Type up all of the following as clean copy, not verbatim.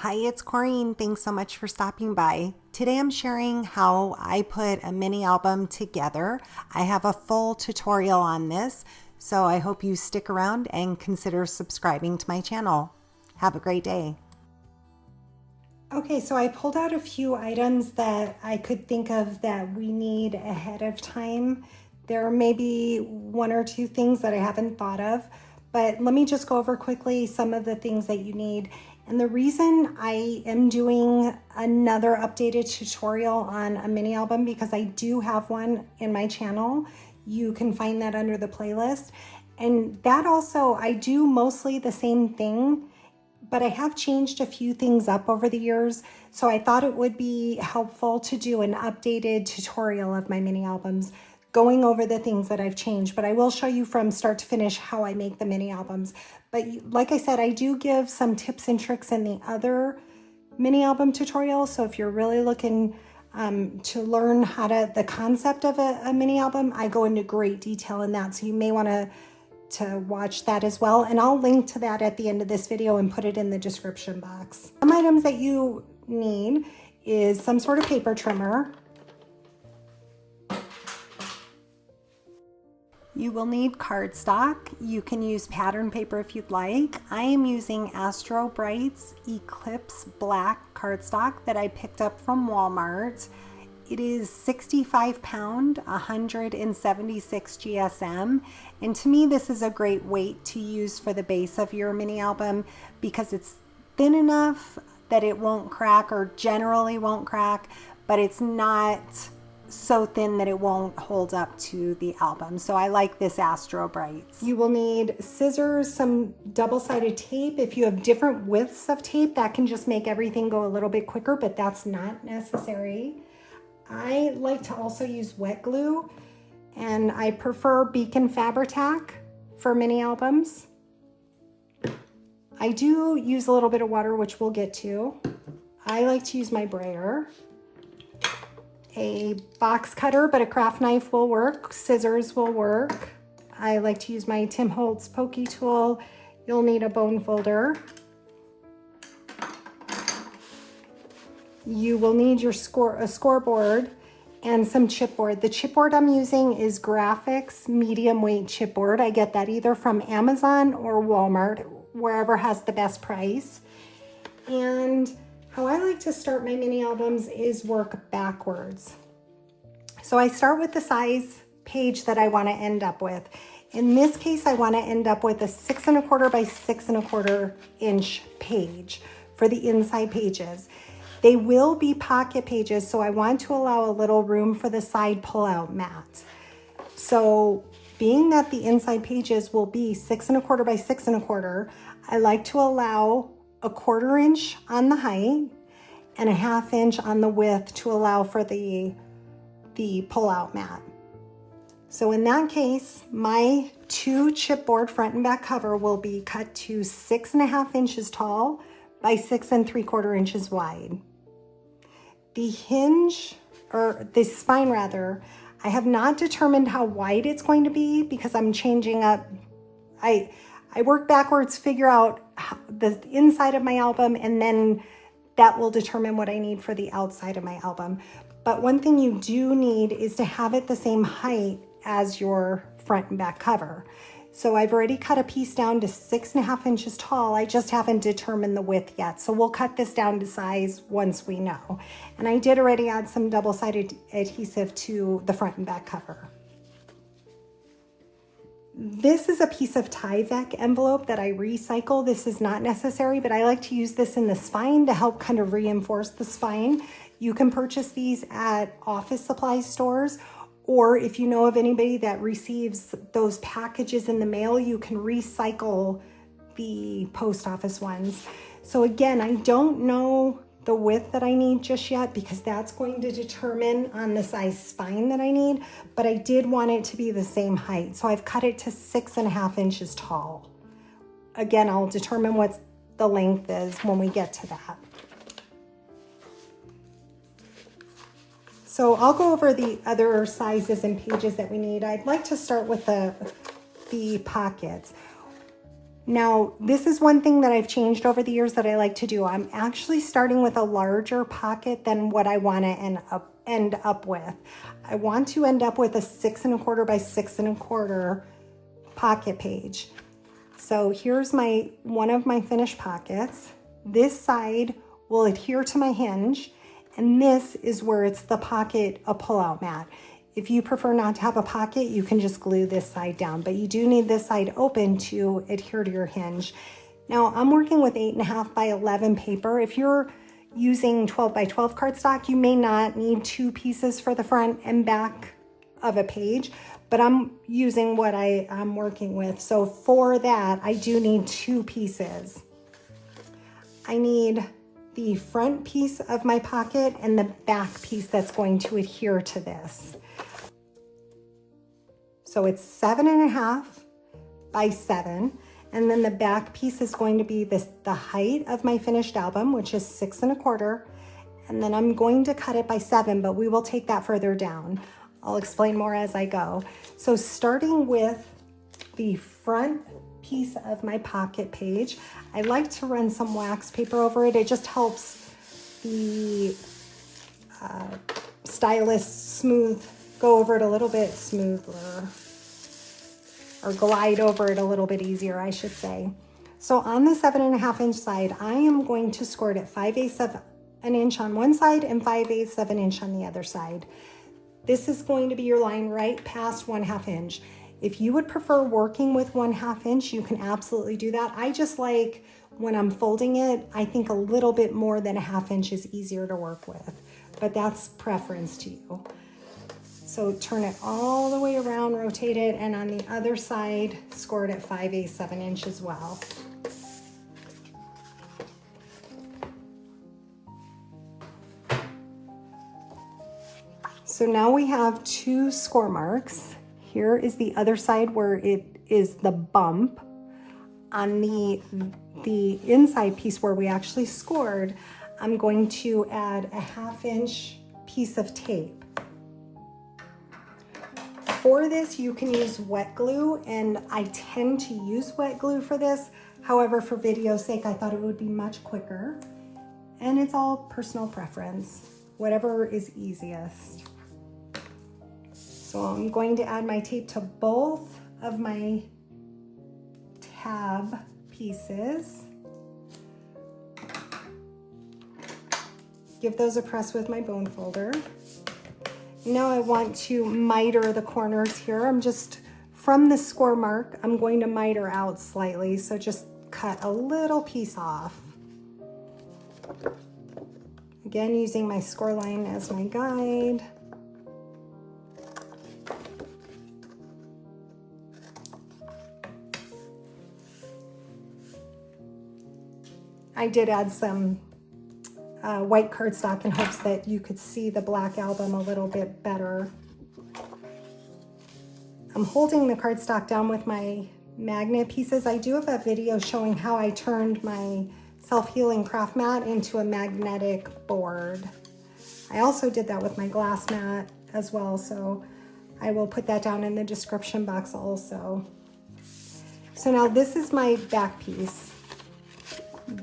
Hi, it's Corrine. Thanks so much for stopping by. Today I'm sharing how I put a mini album together. I have a full tutorial on this, so I hope you stick around and consider subscribing to my channel. Have a great day. Okay, so I pulled out a few items that I could think of that we need ahead of time. There may be one or two things that I haven't thought of, but let me just go over quickly some of the things that you need. And the reason I am doing another updated tutorial on a mini album, because I do have one in my channel. You can find that under the playlist. And that also, I do mostly the same thing, but I have changed a few things up over the years. So I thought it would be helpful to do an updated tutorial of my mini albums, going over the things that I've changed, but I will show you from start to finish how I make the mini albums. But like I said, I do give some tips and tricks in the other mini album tutorial. So if you're really looking to learn the concept of a mini album, I go into great detail in that. So you may want to watch that as well. And I'll link to that at the end of this video and put it in the description box. Some items that you need is some sort of paper trimmer. You will need cardstock. You can use pattern paper if you'd like. I am using Astro Bright's Eclipse Black cardstock that I picked up from Walmart. It is 65 pound, 176 GSM. And to me, this is a great weight to use for the base of your mini album because it's thin enough that it won't crack, or generally won't crack, but it's not so thin that it won't hold up to the album. So I like this Astro Brights. You will need scissors, some double-sided tape. If you have different widths of tape, that can just make everything go a little bit quicker, but that's not necessary. I like to also use wet glue, and I prefer Beacon Fabri-Tac for mini albums. I do use a little bit of water, which we'll get to. I like to use my brayer. A box cutter, but a craft knife will work. Scissors will work. I like to use my Tim Holtz pokey tool. You'll need a bone folder. You will need your a scoreboard and some chipboard. The chipboard I'm using is Graphics medium weight chipboard. I get that either from Amazon or Walmart, wherever has the best price. And how I like to start my mini albums is work backwards. So I start with the size page that I want to end up with. In this case, I want to end up with a 6 1/4 by 6 1/4 inch page for the inside pages. They will be pocket pages, so I want to allow a little room for the side pull-out mat. So being that the inside pages will be 6 1/4 by 6 1/4, I like to allow a 1/4 inch on the height and a 1/2 inch on the width to allow for the pull-out mat. So in that case, my 2 chipboard front and back cover will be cut to 6 1/2 inches tall by 6 3/4 inches wide. The hinge, or the spine rather, I have not determined how wide it's going to be because I'm changing up. I work backwards, figure out the inside of my album, and then that will determine what I need for the outside of my album. But one thing you do need is to have it the same height as your front and back cover. So I've already cut a piece down to 6 1/2 inches tall. I just haven't determined the width yet. So we'll cut this down to size once we know. And I did already add some double-sided adhesive to the front and back cover. This is a piece of Tyvek envelope that I recycle. This is not necessary, but I like to use this in the spine to help kind of reinforce the spine. You can purchase these at office supply stores, or if you know of anybody that receives those packages in the mail, you can recycle the post office ones. So again, I don't know the width that I need just yet because that's going to determine on the size spine that I need, but I did want it to be the same height. So I've cut it to 6 1/2 inches tall. Again, I'll determine what the length is when we get to that. So I'll go over the other sizes and pages that we need. I'd like to start with the pockets. Now, this is one thing that I've changed over the years that I like to do. I'm actually starting with a larger pocket than what I want to end up with. I want to end up with a 6 1/4 by 6 1/4 pocket page. So here's one of my finished pockets. This side will adhere to my hinge, and this is where it's the pocket a pull-out mat. If you prefer not to have a pocket, you can just glue this side down, but you do need this side open to adhere to your hinge. Now I'm working with 8.5 by 11 paper. If you're using 12 by 12 cardstock, you may not need 2 pieces for the front and back of a page, but I'm using what I'm working with. So for that, I do need 2 pieces. I need the front piece of my pocket and the back piece that's going to adhere to this. So it's 7.5 by 7. And then the back piece is going to be the height of my finished album, which is 6 1/4. And then I'm going to cut it by 7, but we will take that further down. I'll explain more as I go. So starting with the front piece of my pocket page, I like to run some wax paper over it. It just helps the stylus go over it a little bit smoother, or glide over it a little bit easier, I should say. So on the 7.5 inch side, I am going to score it at 5/8 of an inch on one side and 5/8 of an inch on the other side. This is going to be your line right past 1/2 inch. If you would prefer working with 1/2 inch, you can absolutely do that. I just like, when I'm folding it, I think a little bit more than 1/2 inch is easier to work with, but that's preference to you. So turn it all the way around, rotate it, and on the other side, score it at 5/8 of an inch as well. So now we have 2 score marks. Here is the other side where it is the bump. On the inside piece where we actually scored, I'm going to add a 1/2 inch piece of tape. For this, you can use wet glue, and I tend to use wet glue for this. However, for video's sake, I thought it would be much quicker. And it's all personal preference, whatever is easiest. So I'm going to add my tape to both of my tab pieces. Give those a press with my bone folder. Now I want to miter the corners here. I'm just, from the score mark, I'm going to miter out slightly. So just cut a little piece off. Again, using my score line as my guide. I did add some white cardstock in hopes that you could see the black album a little bit better. I'm holding the cardstock down with my magnet pieces. I do have a video showing how I turned my self-healing craft mat into a magnetic board. I also did that with my glass mat as well, so I will put that down in the description box also. So now this is my back piece.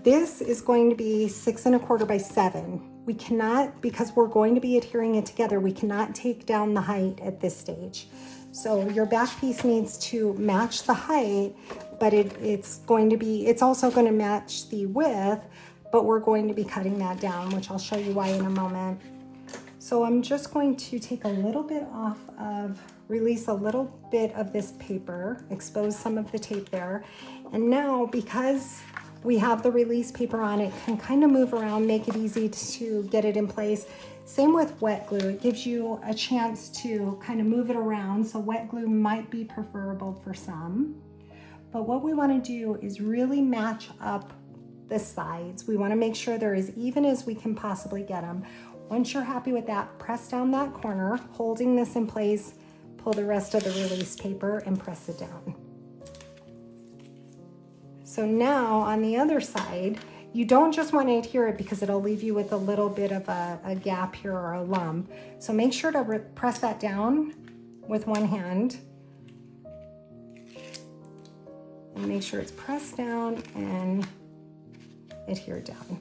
This is going to be 6 1/4 by 7. We cannot, because we're going to be adhering it together, we cannot take down the height at this stage. So your back piece needs to match the height, but it's also going to match the width, but we're going to be cutting that down, which I'll show you why in a moment. So I'm just going to take a little bit off of, release a little bit of this paper, expose some of the tape there. And now, because we have the release paper on, it can kind of move around, make it easy to get it in place. Same with wet glue. It gives you a chance to kind of move it around. So wet glue might be preferable for some. But what we want to do is really match up the sides. We want to make sure they're as even as we can possibly get them. Once you're happy with that, press down that corner, holding this in place, pull the rest of the release paper and press it down. So now on the other side, you don't just want to adhere it because it'll leave you with a little bit of a gap here or a lump. So make sure to press that down with one hand. and make sure it's pressed down and adhered down.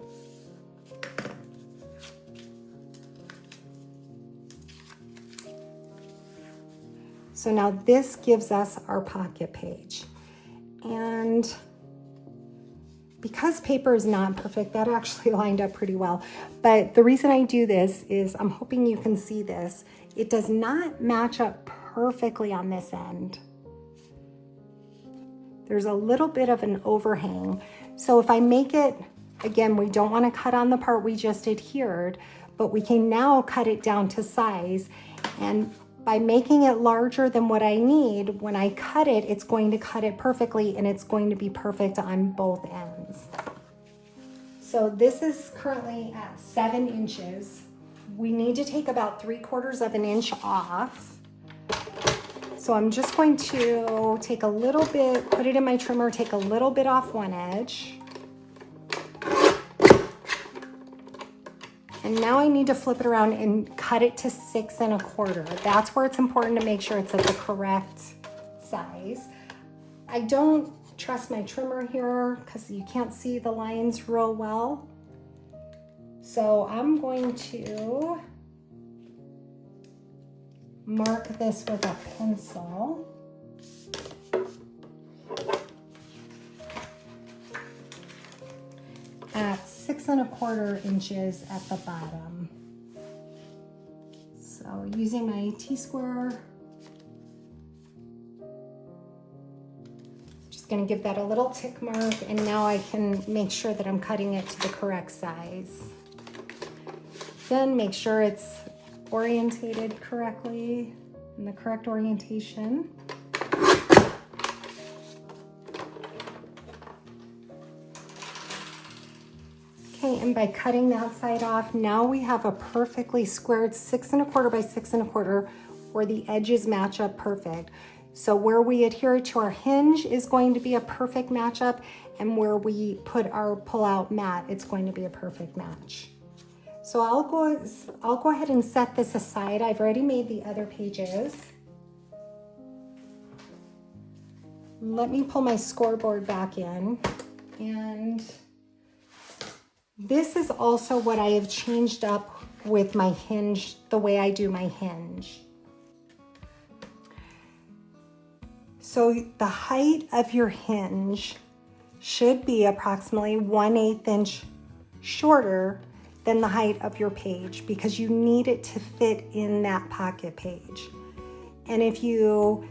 So now this gives us our pocket page. And because paper is not perfect, that actually lined up pretty well. But the reason I do this is I'm hoping you can see this. It does not match up perfectly on this end. There's a little bit of an overhang. So if I make it, again, we don't want to cut on the part we just adhered, but we can now cut it down to size. And by making it larger than what I need, when I cut it, it's going to cut it perfectly and it's going to be perfect on both ends. So this is currently at 7 inches. We need to take about 3/4 of an inch off. So I'm just going to take a little bit, put it in my trimmer, take a little bit off one edge. And now I need to flip it around and cut it to 6 1/4. That's where it's important to make sure it's at the correct size. I don't trust my trimmer here because you can't see the lines real well. So I'm going to mark this with a pencil. At 6 1/4 inches at the bottom. So using my T-square, just going to give that a little tick mark, and now I can make sure that I'm cutting it to the correct size. Then make sure it's orientated correctly, in the correct orientation. Okay, and by cutting that side off, now we have a perfectly squared 6 1/4 by 6 1/4 where the edges match up perfect. So where we adhere to our hinge is going to be a perfect matchup, and where we put our pull-out mat, it's going to be a perfect match. So I'll go ahead and set this aside. I've already made the other pages. Let me pull my scoreboard back in, and this is also what I have changed up with my hinge, the way I do my hinge. So the height of your hinge should be approximately 1/8 inch shorter than the height of your page, because you need it to fit in that pocket page. And if you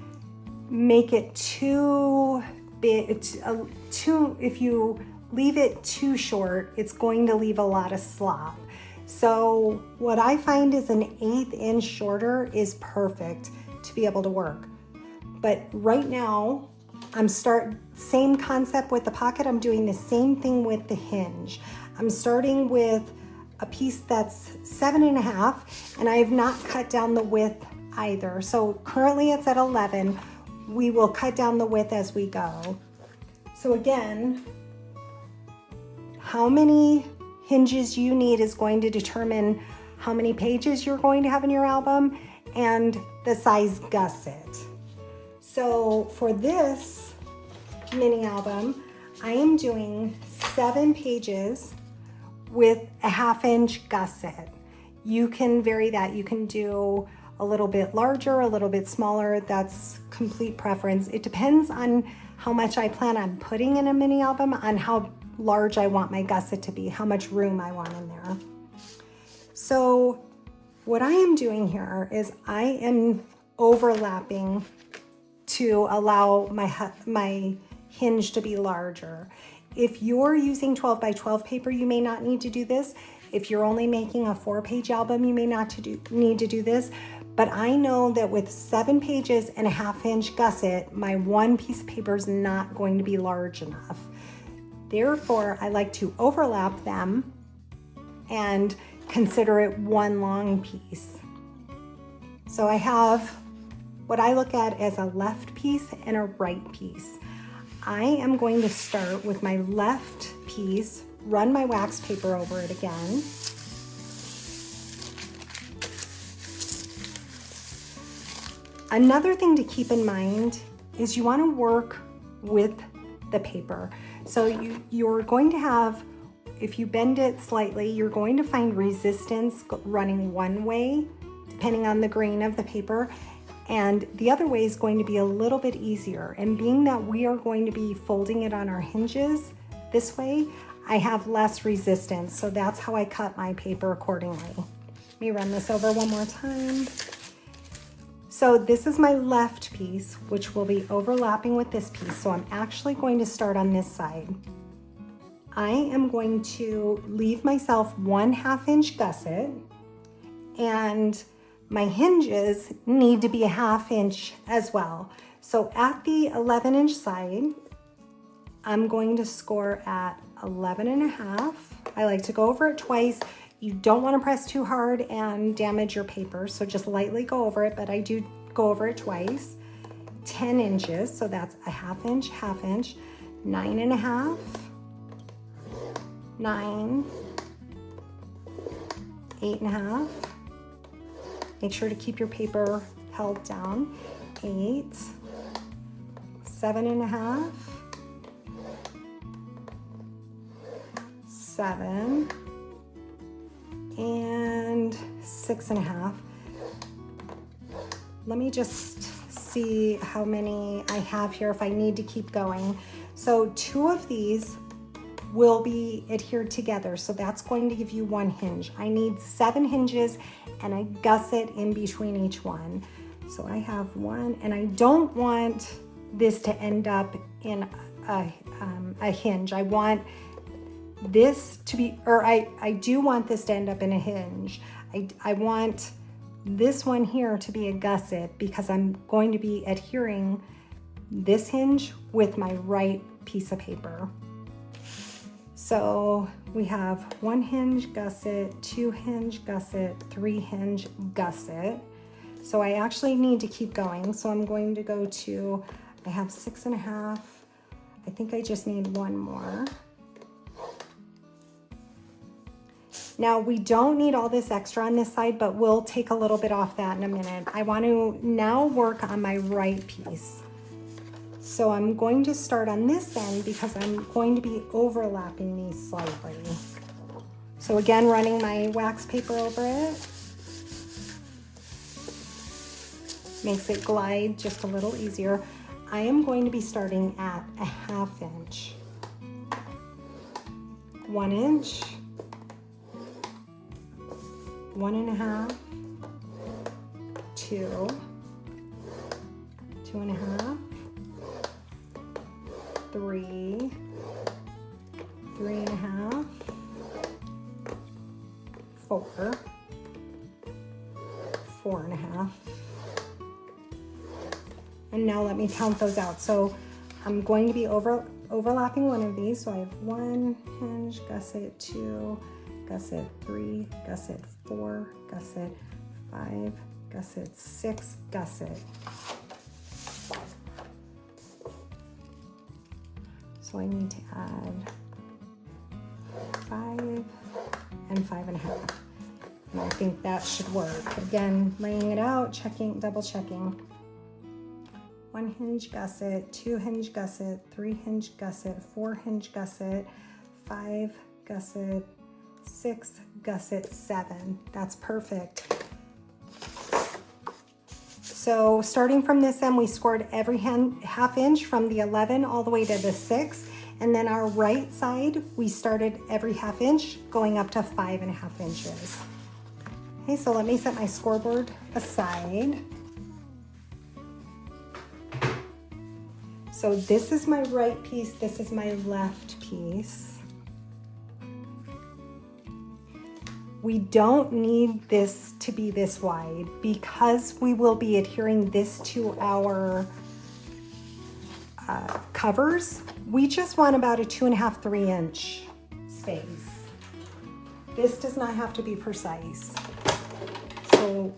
make it too big, if you leave it too short, it's going to leave a lot of slop. So what I find is an 1/8 inch shorter is perfect to be able to work. But right now, same concept with the pocket. I'm doing the same thing with the hinge. I'm starting with a piece that's 7 1/2, and I have not cut down the width either. So currently it's at 11. We will cut down the width as we go. So again, how many hinges you need is going to determine how many pages you're going to have in your album and the size gusset. So for this mini album, I am doing 7 pages with a 1/2 inch gusset. You can vary that. You can do a little bit larger, a little bit smaller. That's complete preference. It depends on how much I plan on putting in a mini album, on how large I want my gusset to be, how much room I want in there. So what I am doing here is I am overlapping to allow my hinge to be larger. If you're using 12 by 12 paper, you may not need to do this. If you're only making a 4-page album, you may not need to do this. But I know that with 7 pages and a 1/2 inch gusset, my one piece of paper is not going to be large enough. Therefore, I like to overlap them and consider it one long piece. So I have what I look at as a left piece and a right piece. I am going to start with my left piece, run my wax paper over it again. Another thing to keep in mind is you want to work with the paper. So you're going to have, if you bend it slightly, you're going to find resistance running one way, depending on the grain of the paper, and the other way is going to be a little bit easier. And being that we are going to be folding it on our hinges this way, I have less resistance, so that's how I cut my paper accordingly. Let me run this over one more time. So this is my left piece, which will be overlapping with this piece. So I'm actually going to start on this side. I am going to leave myself 1/2 inch gusset, and my hinges need to be a 1/2 inch as well. So at the 11-inch side, I'm going to score at 11.5. I like to go over it twice. You don't want to press too hard and damage your paper, so just lightly go over it, but I do go over it twice. 10 inches, so that's a 1/2 inch, 1/2 inch, 9.5, 9, 8.5. Make sure to keep your paper held down. 8, 7.5, 7, and 6.5. Let me just see how many I have here if I need to keep going. So 2 of these will be adhered together, so that's going to give you 1 hinge. I need 7 hinges and I gusset in between each one. So I have 1, and I don't want this to end up in a hinge. I want this to be, or I do want this to end up in a hinge. I want this one here to be a gusset because I'm going to be adhering this hinge with my right piece of paper. So we have 1 hinge gusset, 2 hinge gusset, 3 hinge gusset. So I actually need to keep going. So I'm going to go to, I have 6.5. I think I just need 1 more. Now we don't need all this extra on this side, but we'll take a little bit off that in a minute. I want to now work on my right piece. So I'm going to start on this end because I'm going to be overlapping these slightly. So again, running my wax paper over it makes it glide just a little easier. I am going to be starting at a 1/2 inch, 1 inch, 1.5, 2, 2.5, 3, 3.5, 4, 4.5. And now let me count those out. So I'm going to be overlapping one of these. So I have 1 hinge, gusset, 2, gusset, 3, gusset, 4, gusset, 5, gusset, 6, gusset. So I need to add 5 and 5.5. And I think that should work. Again, laying it out, checking, double checking. 1 hinge gusset, 2 hinge gusset, 3 hinge gusset, 4 hinge gusset, 5 gusset, 6 gusset, 7. That's perfect. So starting from this end, we scored every 1/2 inch from the 11 all the way to the 6. And then our right side, we started every 1/2 inch going up to 5.5 inches. Okay, so let me set my scoreboard aside. So this is my right piece, this is my left piece. We don't need this to be this wide because we will be adhering this to our covers. We just want about a 2.5, 3 inch space. This does not have to be precise. So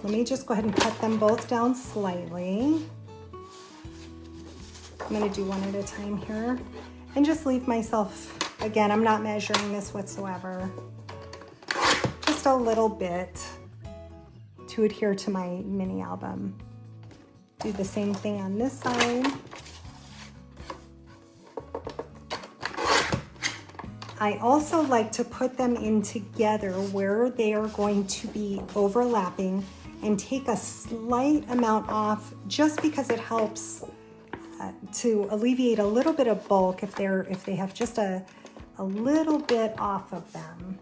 let me just go ahead and cut them both down slightly. I'm gonna do one at a time here and just leave myself, again, I'm not measuring this whatsoever, just a little bit to adhere to my mini album. Do the same thing on this side. I also like to put them in together where they are going to be overlapping and take a slight amount off just because it helps to alleviate a little bit of bulk if they have just a little bit off of them.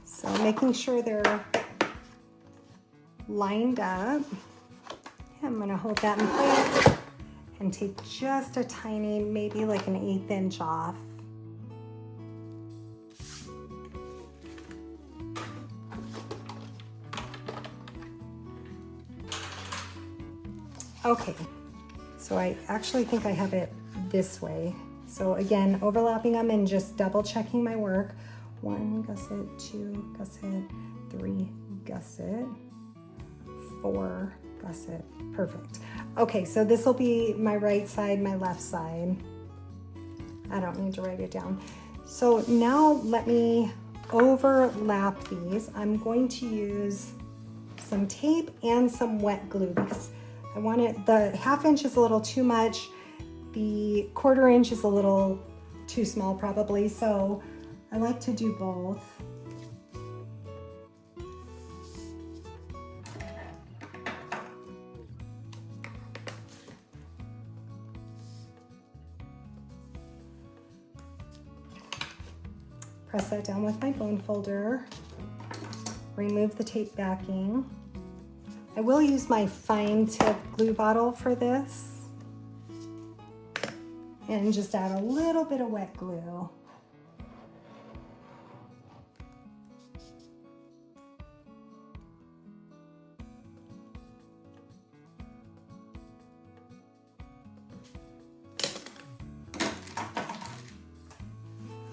So making sure they're lined up. I'm gonna hold that in place and take just a tiny, maybe like an 1/8 inch off. Okay, so I actually think I have it this way. So again, overlapping them and just double checking my work. 1 gusset, 2 gusset, 3 gusset, 4 gusset, perfect. Okay, so this will be my right side, my left side. I don't need to write it down. So now let me overlap these. I'm going to use some tape and some wet glue because I want it, the 1/2 inch is a little too much. The 1/4 inch is a little too small probably. So I like to do both. Press that down with my bone folder. Remove the tape backing. I will use my fine tip glue bottle for this and just add a little bit of wet glue.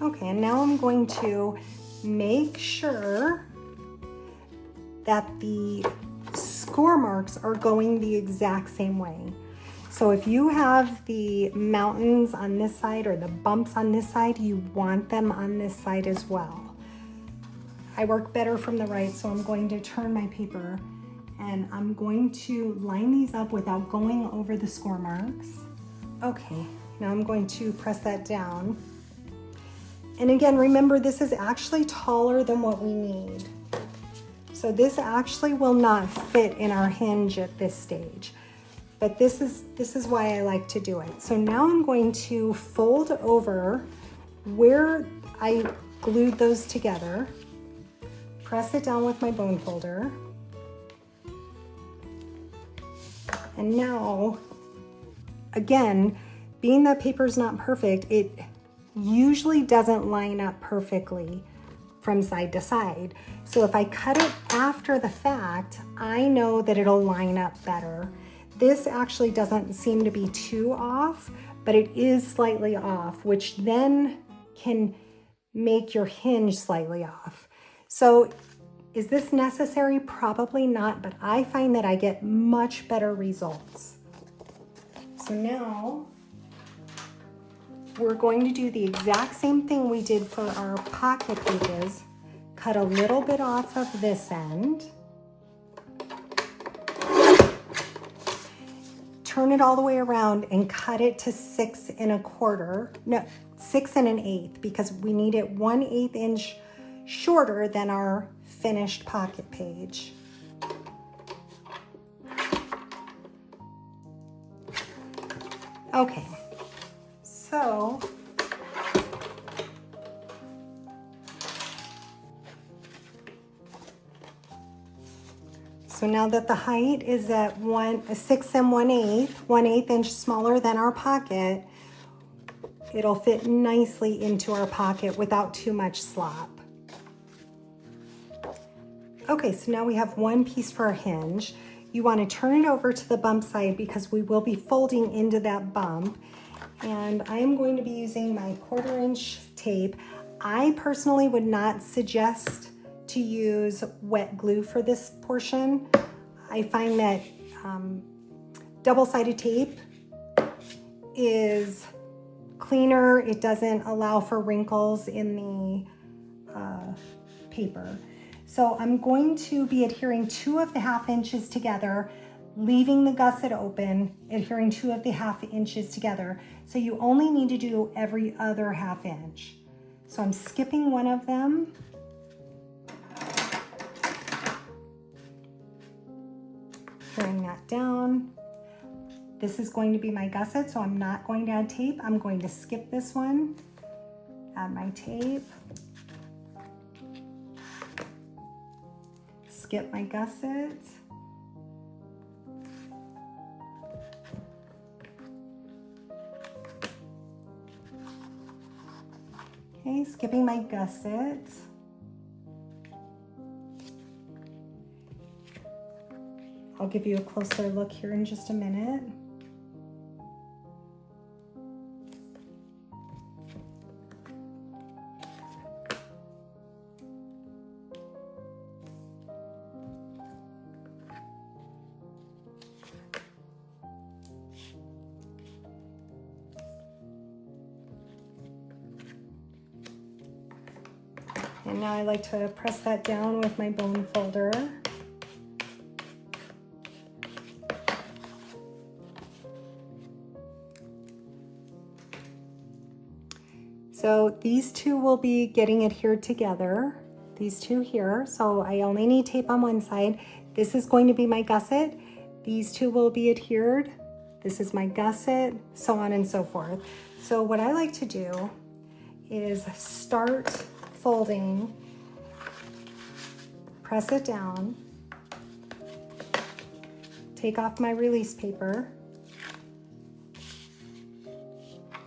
Okay, and now I'm going to make sure that the score marks are going the exact same way. So if you have the mountains on this side or the bumps on this side, you want them on this side as well. I work better from the right, so I'm going to turn my paper and I'm going to line these up without going over the score marks. Okay, now I'm going to press that down. And again, remember this is actually taller than what we need. So this actually will not fit in our hinge at this stage, but this is why I like to do it. So now I'm going to fold over where I glued those together, press it down with my bone folder, and now, again, being that paper's not perfect, it usually doesn't line up perfectly from side to side. So if I cut it after the fact, I know that it'll line up better. This actually doesn't seem to be too off, but it is slightly off, which then can make your hinge slightly off. So is this necessary? Probably not, but I find that I get much better results. So now we're going to do the exact same thing we did for our pocket pages. Cut a little bit off of this end. Turn it all the way around and cut it to 6 1/4. No, 6 1/8 because we need it 1/8 inch shorter than our finished pocket page. Okay. So now that the height is at 6 1/8 inch smaller than our pocket, it'll fit nicely into our pocket without too much slop. Okay, so now we have one piece for our hinge. You want to turn it over to the bump side because we will be folding into that bump. And I am going to be using my 1/4 inch tape. I personally would not suggest to use wet glue for this portion. I find that double-sided tape is cleaner. It doesn't allow for wrinkles in the paper. So I'm going to be adhering 2 of the 1/2 inches together, leaving the gusset open, adhering 2 of the 1/2 inches together. So you only need to do every other 1/2 inch. So I'm skipping one of them. Tearing that down. This is going to be my gusset, so I'm not going to add tape. I'm going to skip this one, add my tape, skip my gusset. Okay, skipping my gusset. I'll give you a closer look here in just a minute. And now I like to press that down with my bone folder. So these two will be getting adhered together, these two here. So I only need tape on one side. This is going to be my gusset. These two will be adhered. This is my gusset, so on and so forth. So what I like to do is start folding, press it down, take off my release paper,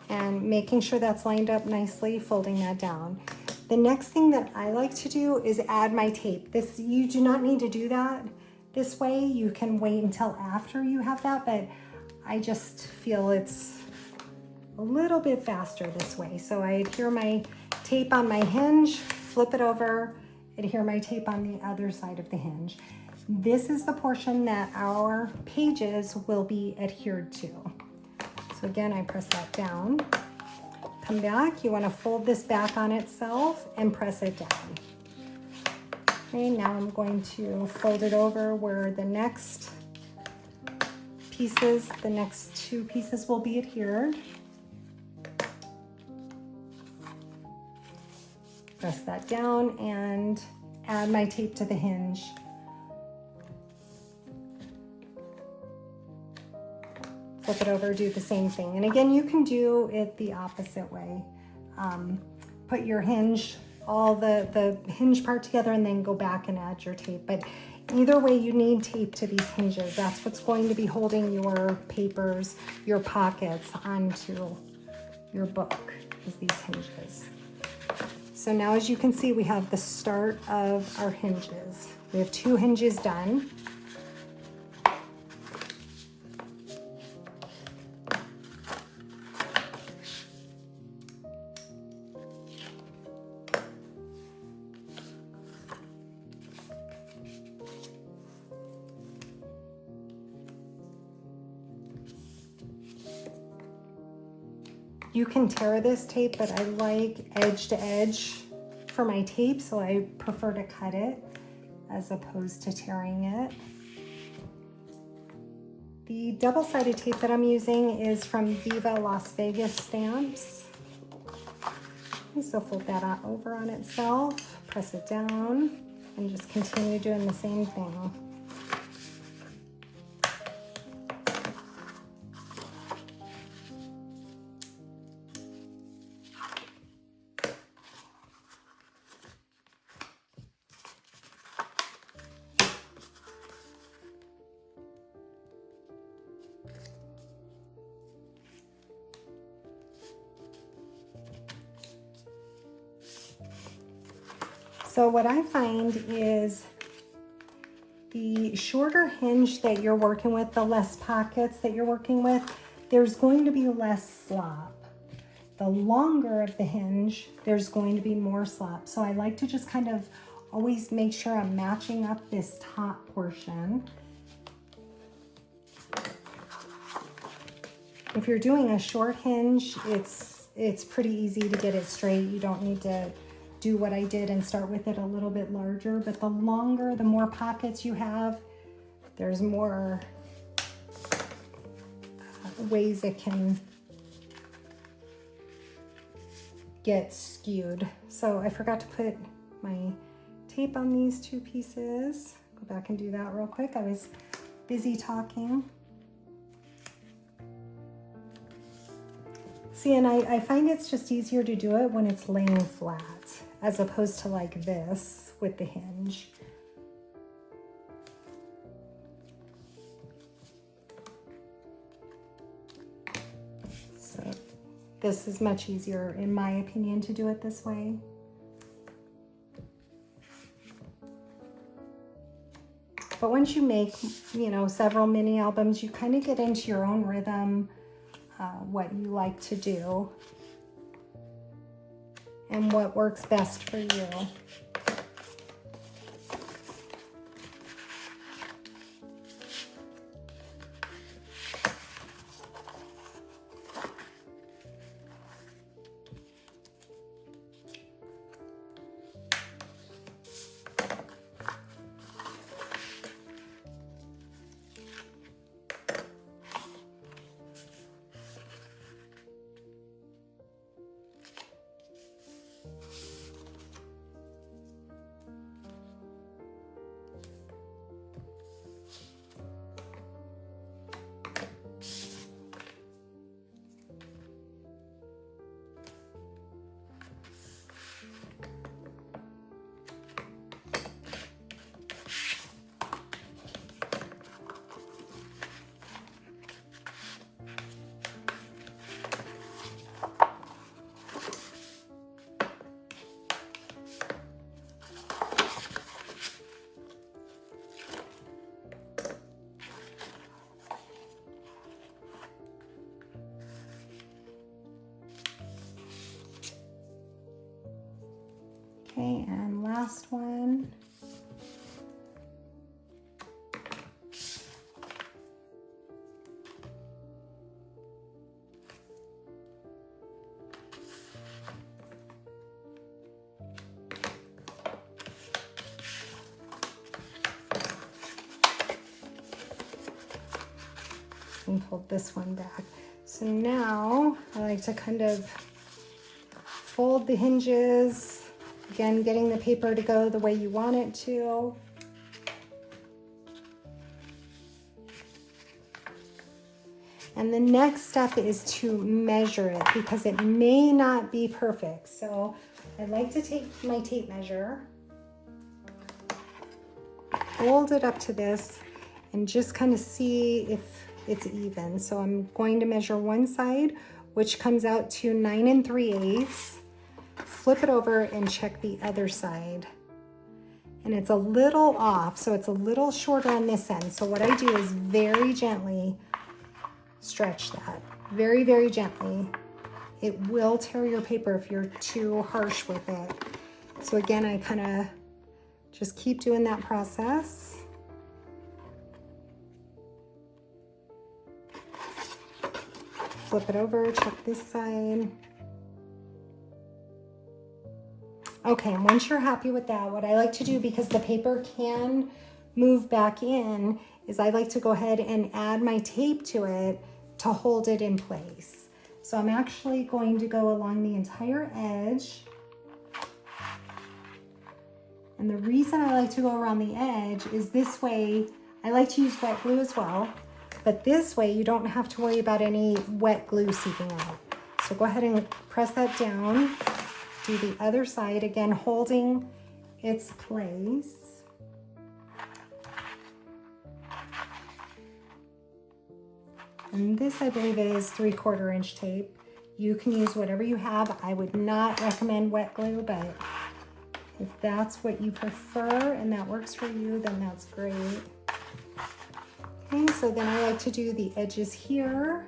and making sure that's lined up nicely, folding that down. The next thing that I like to do is add my tape. This, you do not need to do that this way. You can wait until after you have that, but I just feel it's a little bit faster this way. So I adhere my tape on my hinge, flip it over, adhere my tape on the other side of the hinge. This is the portion that our pages will be adhered to. So again, I press that down, come back. You want to fold this back on itself and press it down. Okay, now I'm going to fold it over where the next pieces, the next 2 pieces will be adhered. Press that down and add my tape to the hinge. Flip it over, do the same thing. And again, you can do it the opposite way. Put your hinge, all the hinge part together, and then go back and add your tape. But either way, you need tape to these hinges. That's what's going to be holding your papers, your pockets onto your book, is these hinges. So now, as you can see, we have the start of our hinges. We have 2 hinges done. You can tear this tape, but I like edge to edge for my tape, so I prefer to cut it as opposed to tearing it. The double-sided tape that I'm using is from Viva Las Vegas Stamps. So fold that over on itself, press it down, and just continue doing the same thing. So what I find is the shorter hinge that you're working with, the less pockets that you're working with, there's going to be less slop. The longer of the hinge, there's going to be more slop. So I like to just kind of always make sure I'm matching up this top portion. If you're doing a short hinge, it's pretty easy to get it straight. You don't need to do what I did and start with it a little bit larger, but the longer, the more pockets you have, there's more ways it can get skewed. So I forgot to put my tape on these two pieces. Go back and do that real quick. I was busy talking. See, and I find it's just easier to do it when it's laying flat as opposed to like this with the hinge. So this is much easier, in my opinion, to do it this way. But once you make, you know, several mini albums, you kind of get into your own rhythm, what you like to do and what works best for you. Okay, and last one. And pull this one back. So now I like to kind of fold the hinges. Again, getting the paper to go the way you want it to. And the next step is to measure it because it may not be perfect. So I like to take my tape measure, hold it up to this, and just kind of see if it's even. So I'm going to measure one side, which comes out to 9 3/8. Flip it over and check the other side. And it's a little off, so it's a little shorter on this end. So what I do is very gently stretch that. Very, very gently. It will tear your paper if you're too harsh with it. So again, I kind of just keep doing that process. Flip it over, check this side. Okay, and once you're happy with that, what I like to do, because the paper can move back in, is I like to go ahead and add my tape to it to hold it in place. So I'm actually going to go along the entire edge. And the reason I like to go around the edge is this way, I like to use wet glue as well, but this way you don't have to worry about any wet glue seeping out. So go ahead and press that down. Do the other side, again, holding its place. And this, I believe, is 3/4 inch tape. You can use whatever you have. I would not recommend wet glue, but if that's what you prefer and that works for you, then that's great. Okay, so then I like to do the edges here.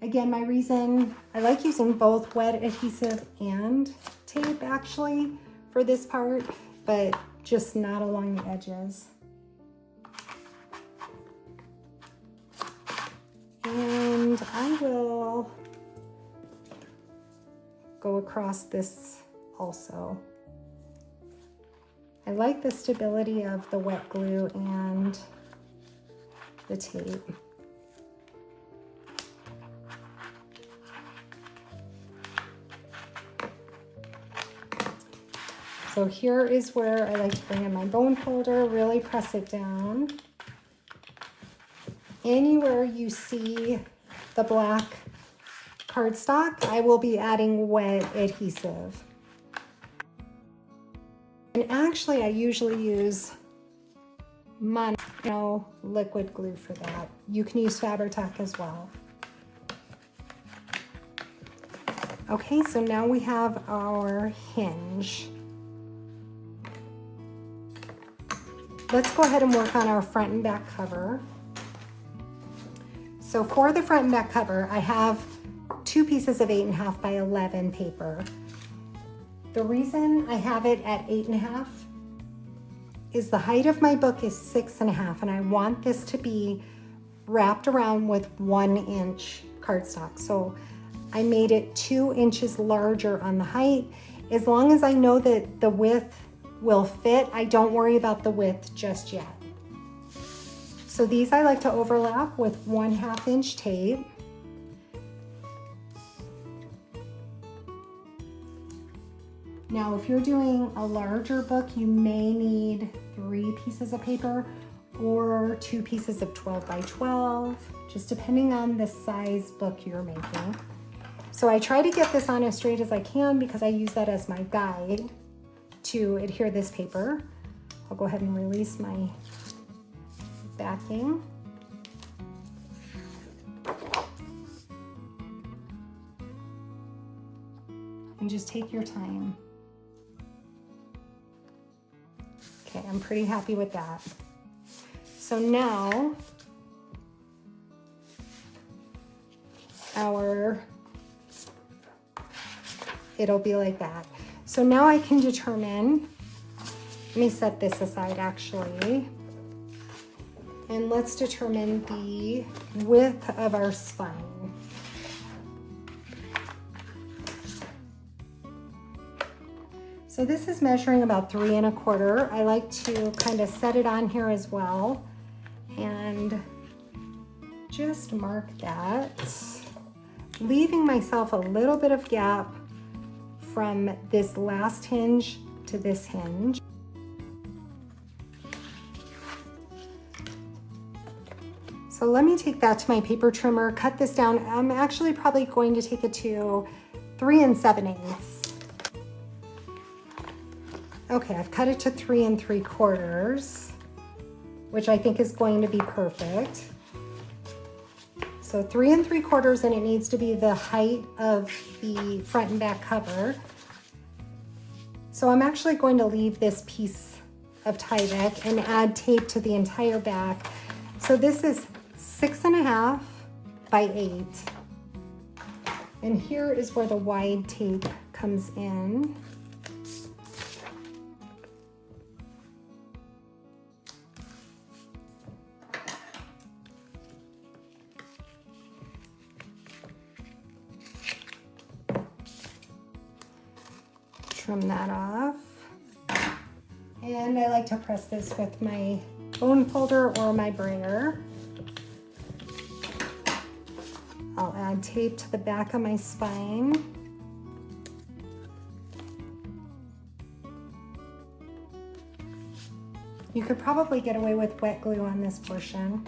Again, my reason, I like using both wet adhesive and tape actually for this part, but just not along the edges. And I will go across this also. I like the stability of the wet glue and the tape. So here is where I like to bring in my bone folder, really press it down. Anywhere you see the black cardstock, I will be adding wet adhesive. And actually, I usually use mono liquid glue for that. You can use Fabri-Tac as well. Okay, so now we have our hinge. Let's go ahead and work on our front and back cover. So for the front and back cover, I have 2 pieces of 8.5 by 11 paper. The reason I have it at 8.5 is the height of my book is 6.5, and I want this to be wrapped around with 1 inch cardstock. So I made it 2 inches larger on the height. As long as I know that the width will fit, I don't worry about the width just yet. So these I like to overlap with 1/2 inch tape. Now, if you're doing a larger book, you may need 3 pieces of paper or 2 pieces of 12 by 12, just depending on the size book you're making. So I try to get this on as straight as I can because I use that as my guide to adhere this paper. I'll go ahead and release my backing. And just take your time. Okay, I'm pretty happy with that. So now it'll be like that. So now I can determine, let me set this aside actually, and let's determine the width of our spine. So this is measuring about 3 1/4. I like to kind of set it on here as well and just mark that, leaving myself a little bit of gap from this last hinge to this hinge. So let me take that to my paper trimmer, cut this down. I'm actually probably going to take it to 3 7/8. Okay, I've cut it to 3 3/4, which I think is going to be perfect. So 3 3/4, and it needs to be the height of the front and back cover. So I'm actually going to leave this piece of Tyvek and add tape to the entire back. So this is 6.5 by 8. And here is where the wide tape comes in. Trim that off. And I like to press this with my bone folder or my brayer. I'll add tape to the back of my spine. You could probably get away with wet glue on this portion.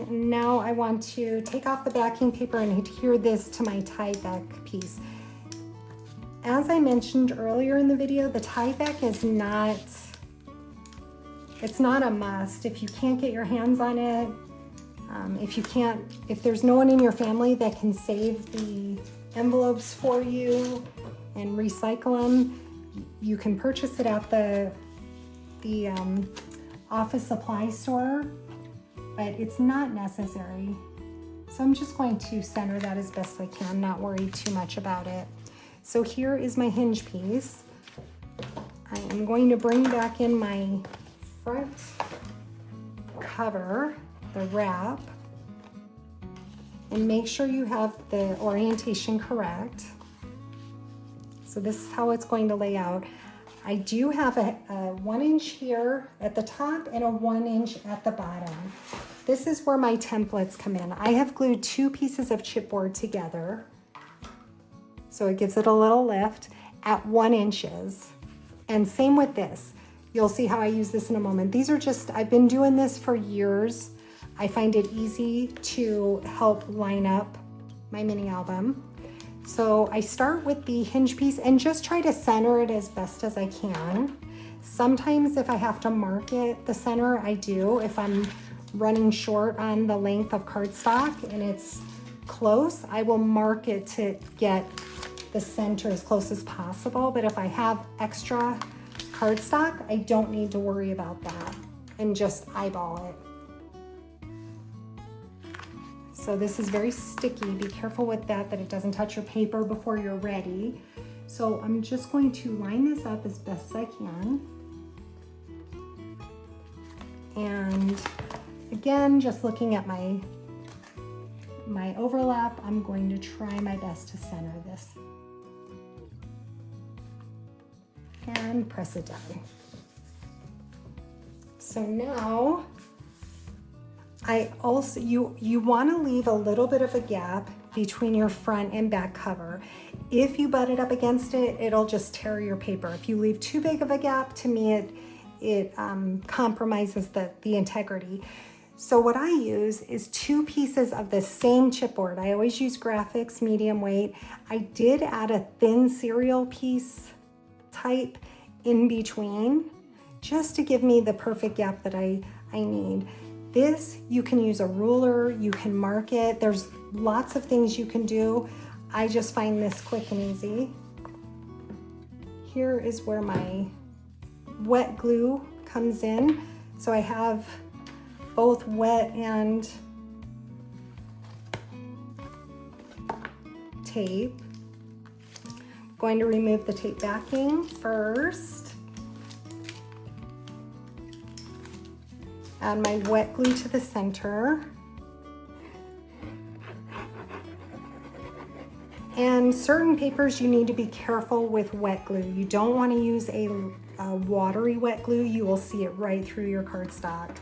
Now I want to take off the backing paper and adhere this to my Tyvek piece. As I mentioned earlier in the video, the Tyvek is it's not a must. If you can't get your hands on it, if there's no one in your family that can save the envelopes for you and recycle them, you can purchase it at the office supply store, but it's not necessary. So I'm just going to center that as best I can, not worry too much about it. So here is my hinge piece. I am going to bring back in my front cover, the wrap, and make sure you have the orientation correct. So this is how it's going to lay out. I do have a 1 inch here at the top and a 1 inch at the bottom. This is where my templates come in. I have glued 2 pieces of chipboard together. So it gives it a little lift at 1 inch. And same with this. You'll see how I use this in a moment. These are just, I've been doing this for years. I find it easy to help line up my mini album. So I start with the hinge piece and just try to center it as best as I can. Sometimes if I have to mark it, the center, I do. If I'm running short on the length of cardstock and it's close, I will mark it to get the center as close as possible. But if I have extra cardstock, I don't need to worry about that and just eyeball it. So this is very sticky. Be careful with that it doesn't touch your paper before you're ready. So I'm just going to line this up as best I can. And again, just looking at my overlap, I'm going to try my best to center this. And press it down. So now, you want to leave a little bit of a gap between your front and back cover. If you butt it up against it, it'll just tear your paper. If you leave too big of a gap, to me it compromises the integrity. So what I use is 2 pieces of the same chipboard. I always use graphics, medium weight. I did add a thin serial piece type in between just to give me the perfect gap that I need. This, you can use a ruler, you can mark it. There's lots of things you can do. I just find this quick and easy. Here is where my wet glue comes in. So I have both wet and tape. I'm going to remove the tape backing first. Add my wet glue to the center. And certain papers you need to be careful with wet glue. You don't want to use a watery wet glue. You will see it right through your cardstock.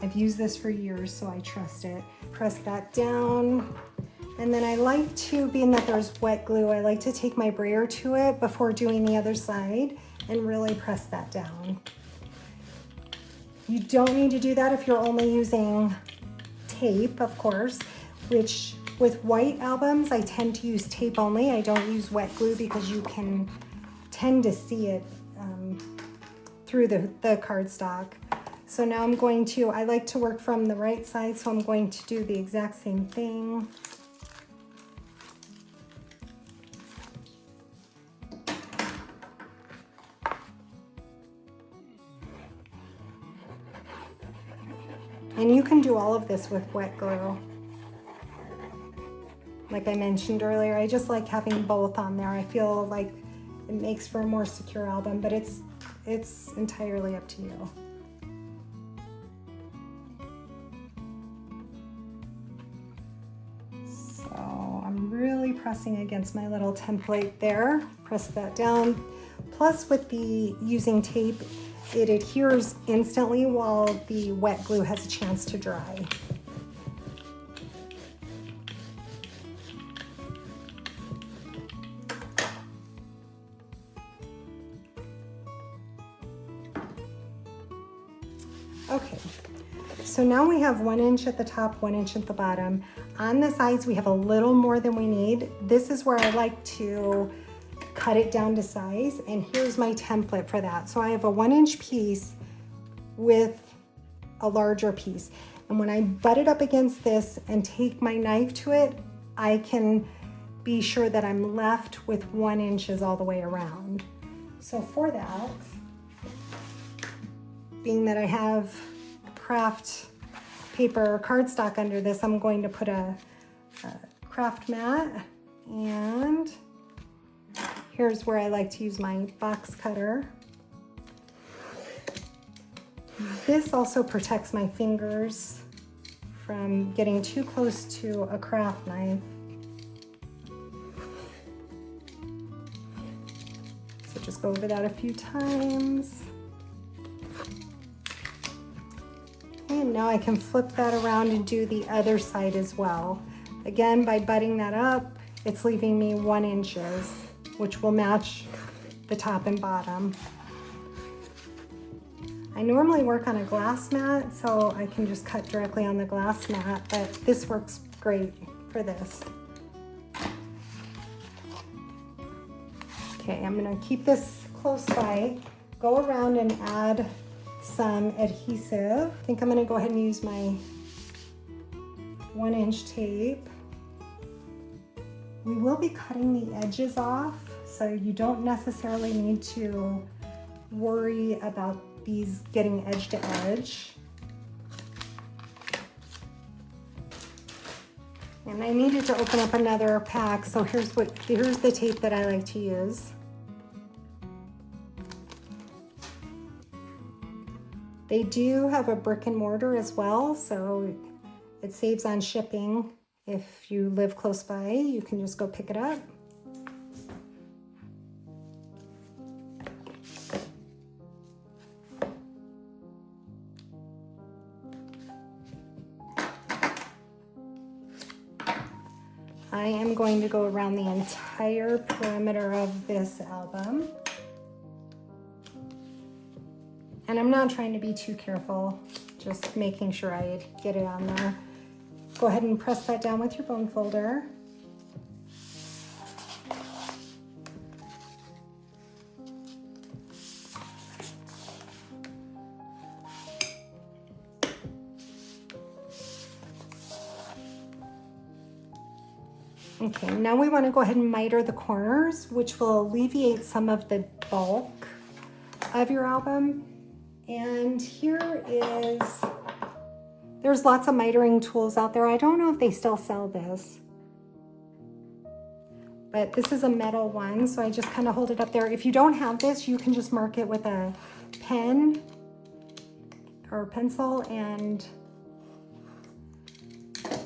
I've used this for years, so I trust it. Press that down. And then I like to, being that there's wet glue, I like to take my brayer to it before doing the other side and really press that down. You don't need to do that if you're only using tape, of course, which with white albums, I tend to use tape only. I don't use wet glue because you can tend to see it through the cardstock. So now I'm going to, I like to work from the right side, so I'm going to do the exact same thing. And you can do all of this with wet glue. Like I mentioned earlier, I just like having both on there. I feel like it makes for a more secure album, but it's entirely up to you. So I'm really pressing against my little template there. Press that down. Plus with the using tape, it adheres instantly while the wet glue has a chance to dry. Okay, so now we have 1 inch at the top, 1 inch at the bottom. On the sides, we have a little more than we need. This is where I like to cut it down to size, and here's my template for that. So I have a 1 inch piece with a larger piece, and when I butt it up against this and take my knife to it, I can be sure that I'm left with 1 inch all the way around. So for that, being that I have craft paper cardstock under this, I'm going to put a craft mat, and here's where I like to use my box cutter. This also protects my fingers from getting too close to a craft knife. So just go over that a few times. And now I can flip that around and do the other side as well. Again, by butting that up, it's leaving me 1 inches, which will match the top and bottom. I normally work on a glass mat, so I can just cut directly on the glass mat, but this works great for this. Okay, I'm gonna keep this close by, go around and add some adhesive. I think I'm gonna go ahead and use my 1-inch tape. We will be cutting the edges off, so you don't necessarily need to worry about these getting edge to edge. And I needed to open up another pack, so here's the tape that I like to use. They do have a brick and mortar as well, so it saves on shipping. If you live close by, you can just go pick it up. I am going to go around the entire perimeter of this album. And I'm not trying to be too careful, just making sure I get it on there. Go ahead and press that down with your bone folder. Okay, now we want to go ahead and miter the corners, which will alleviate some of the bulk of your album. And here is, there's lots of mitering tools out there. I don't know if they still sell this, but this is a metal one, so I just kind of hold it up there. If you don't have this, you can just mark it with a pen or pencil and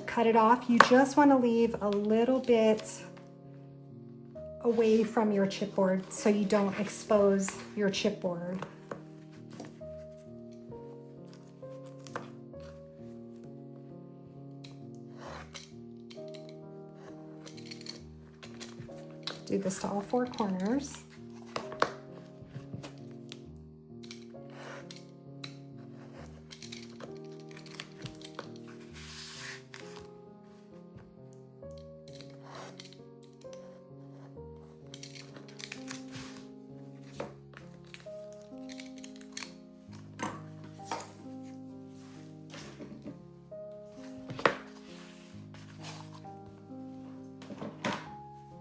cut it off. You just want to leave a little bit away from your chipboard so you don't expose your chipboard. Do this to all 4 corners.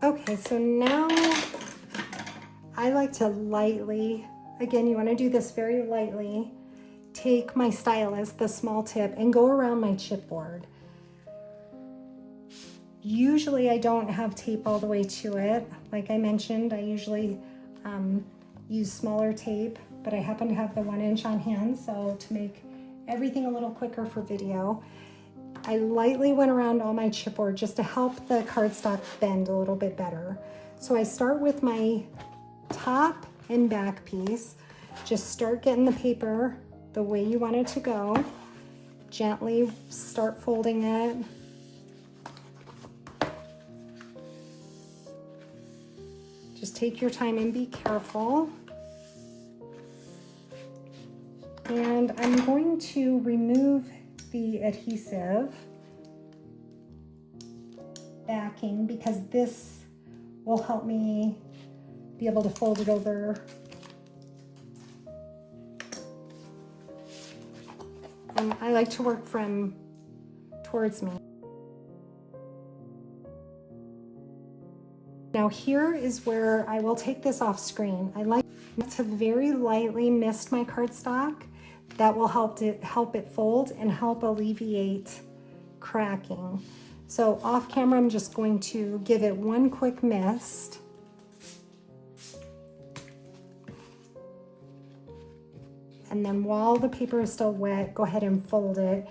Okay, so now I like to lightly, again, you want to do this very lightly, take my stylus, the small tip, and go around my chipboard. Usually I don't have tape all the way to it. Like I mentioned, I usually use smaller tape, but I happen to have the 1-inch on hand, so to make everything a little quicker for video, I lightly went around all my chipboard just to help the cardstock bend a little bit better. So I start with my top and back piece. Just start getting the paper the way you want it to go. Gently start folding it. Just take your time and be careful. And I'm going to remove the adhesive backing because this will help me be able to fold it over. And I like to work from towards me. Now here is where I will take this off screen. I like to very lightly mist my cardstock. That will help it fold and help alleviate cracking. So off camera, I'm just going to give it one quick mist. And then while the paper is still wet, go ahead and fold it.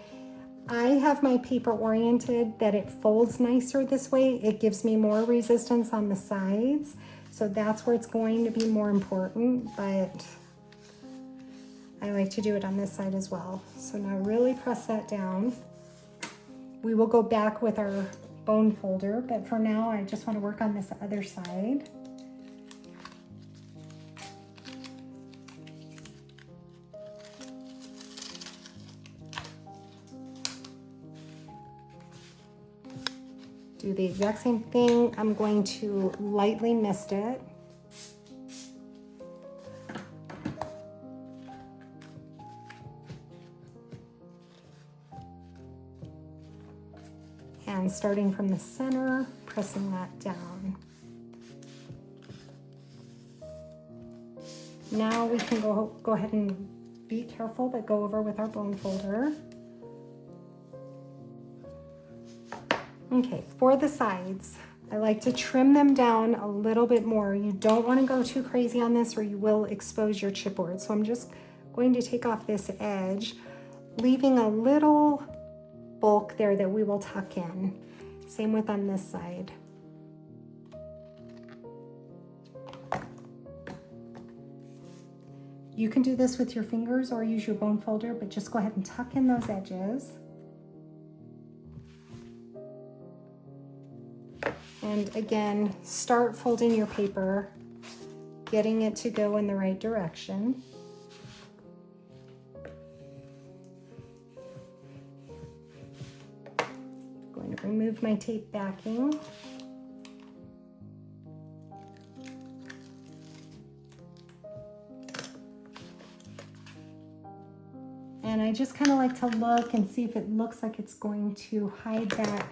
I have my paper oriented that it folds nicer this way. It gives me more resistance on the sides. So that's where it's going to be more important, but I like to do it on this side as well. So now really press that down. We will go back with our bone folder, but for now I just want to work on this other side. Do the exact same thing. I'm going to lightly mist it. And starting from the center, pressing that down. Now we can go ahead and be careful, but go over with our bone folder. Okay, for the sides, I like to trim them down a little bit more. You don't want to go too crazy on this or you will expose your chipboard. So I'm just going to take off this edge, leaving a little bulk there that we will tuck in. Same with on this side. You can do this with your fingers or use your bone folder, but just go ahead and tuck in those edges. And again, start folding your paper, getting it to go in the right direction. Going to remove my tape backing. And I just kind of like to look and see if it looks like it's going to hide that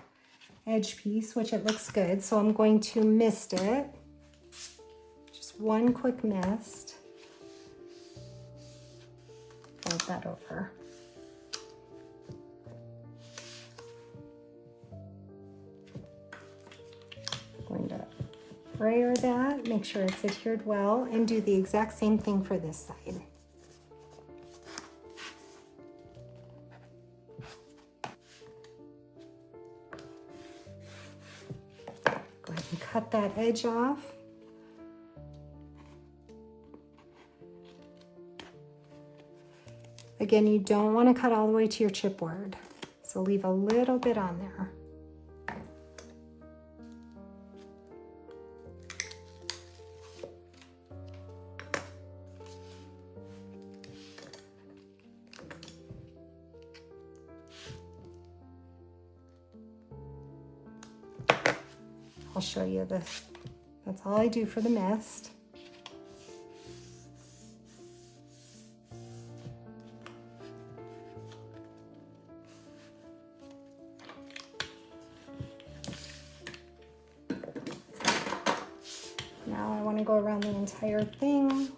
edge piece, which it looks good. So I'm going to mist it. Just one quick mist. Fold that over. Going to brayer that, make sure it's adhered well, and do the exact same thing for this side. Go ahead and cut that edge off. Again, you don't want to cut all the way to your chipboard, so leave a little bit on there. I'll show you this. That's all I do for the mist. Now I want to go around the entire thing.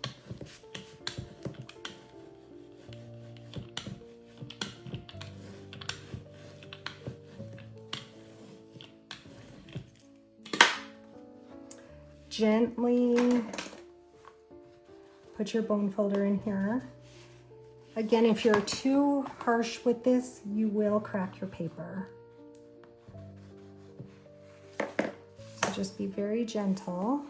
Gently put your bone folder in here. Again, if you're too harsh with this, you will crack your paper. So just be very gentle.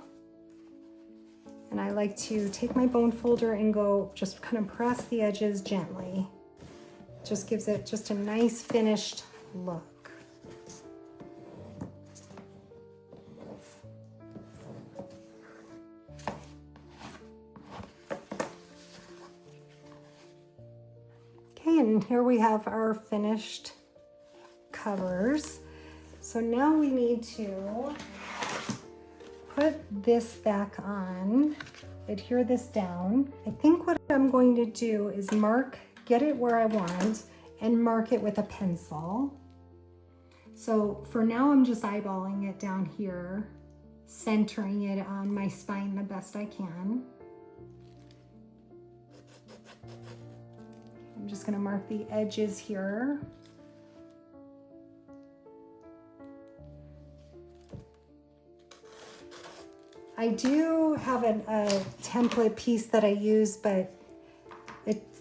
And I like to take my bone folder and go just kind of press the edges gently. Just gives it just a nice finished look. And here we have our finished covers. So now we need to put this back on, adhere this down. I think what I'm going to do is get it where I want and mark it with a pencil. So for now, I'm just eyeballing it down here, centering it on my spine the best I can. I'm just going to mark the edges here. I do have a template piece that I use, but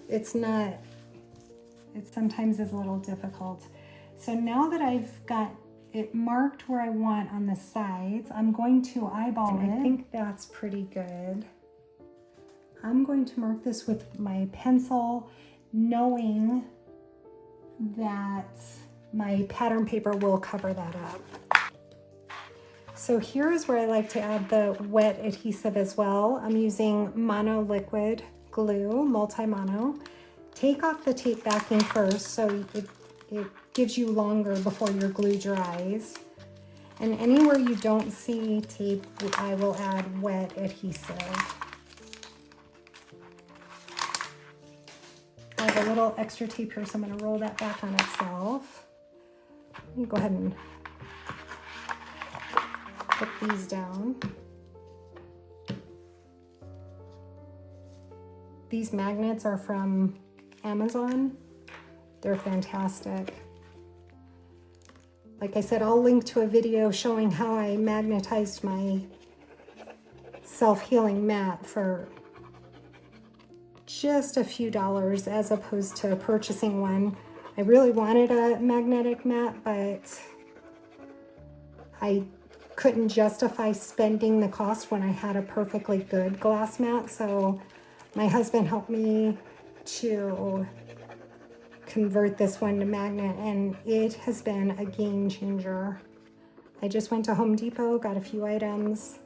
it's not, it sometimes is a little difficult. So now that I've got it marked where I want on the sides, I'm going to eyeball it. I think that's pretty good. I'm going to mark this with my pencil, knowing that my pattern paper will cover that up. So here is where I like to add the wet adhesive as well. I'm using mono liquid glue, multi-mono. Take off the tape backing first so it gives you longer before your glue dries. And anywhere you don't see tape, I will add wet adhesive. I have a little extra tape here, so I'm going to roll that back on itself. Let me go ahead and put these down. These magnets are from Amazon. They're fantastic. Like I said, I'll link to a video showing how I magnetized my self-healing mat for just a few dollars as opposed to purchasing one. I really wanted a magnetic mat, but I couldn't justify spending the cost when I had a perfectly good glass mat. So my husband helped me to convert this one to magnet, and it has been a game changer. I just went to Home Depot, got a few items.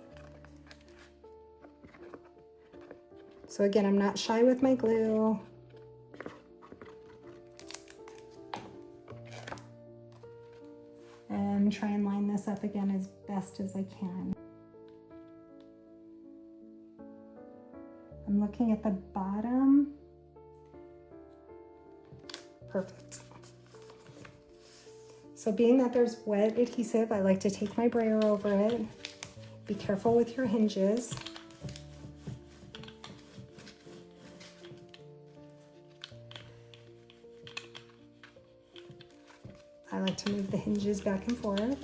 So again, I'm not shy with my glue. And try and line this up again as best as I can. I'm looking at the bottom. Perfect. So being that there's wet adhesive, I like to take my brayer over it. Be careful with your hinges. I like to move the hinges back and forth.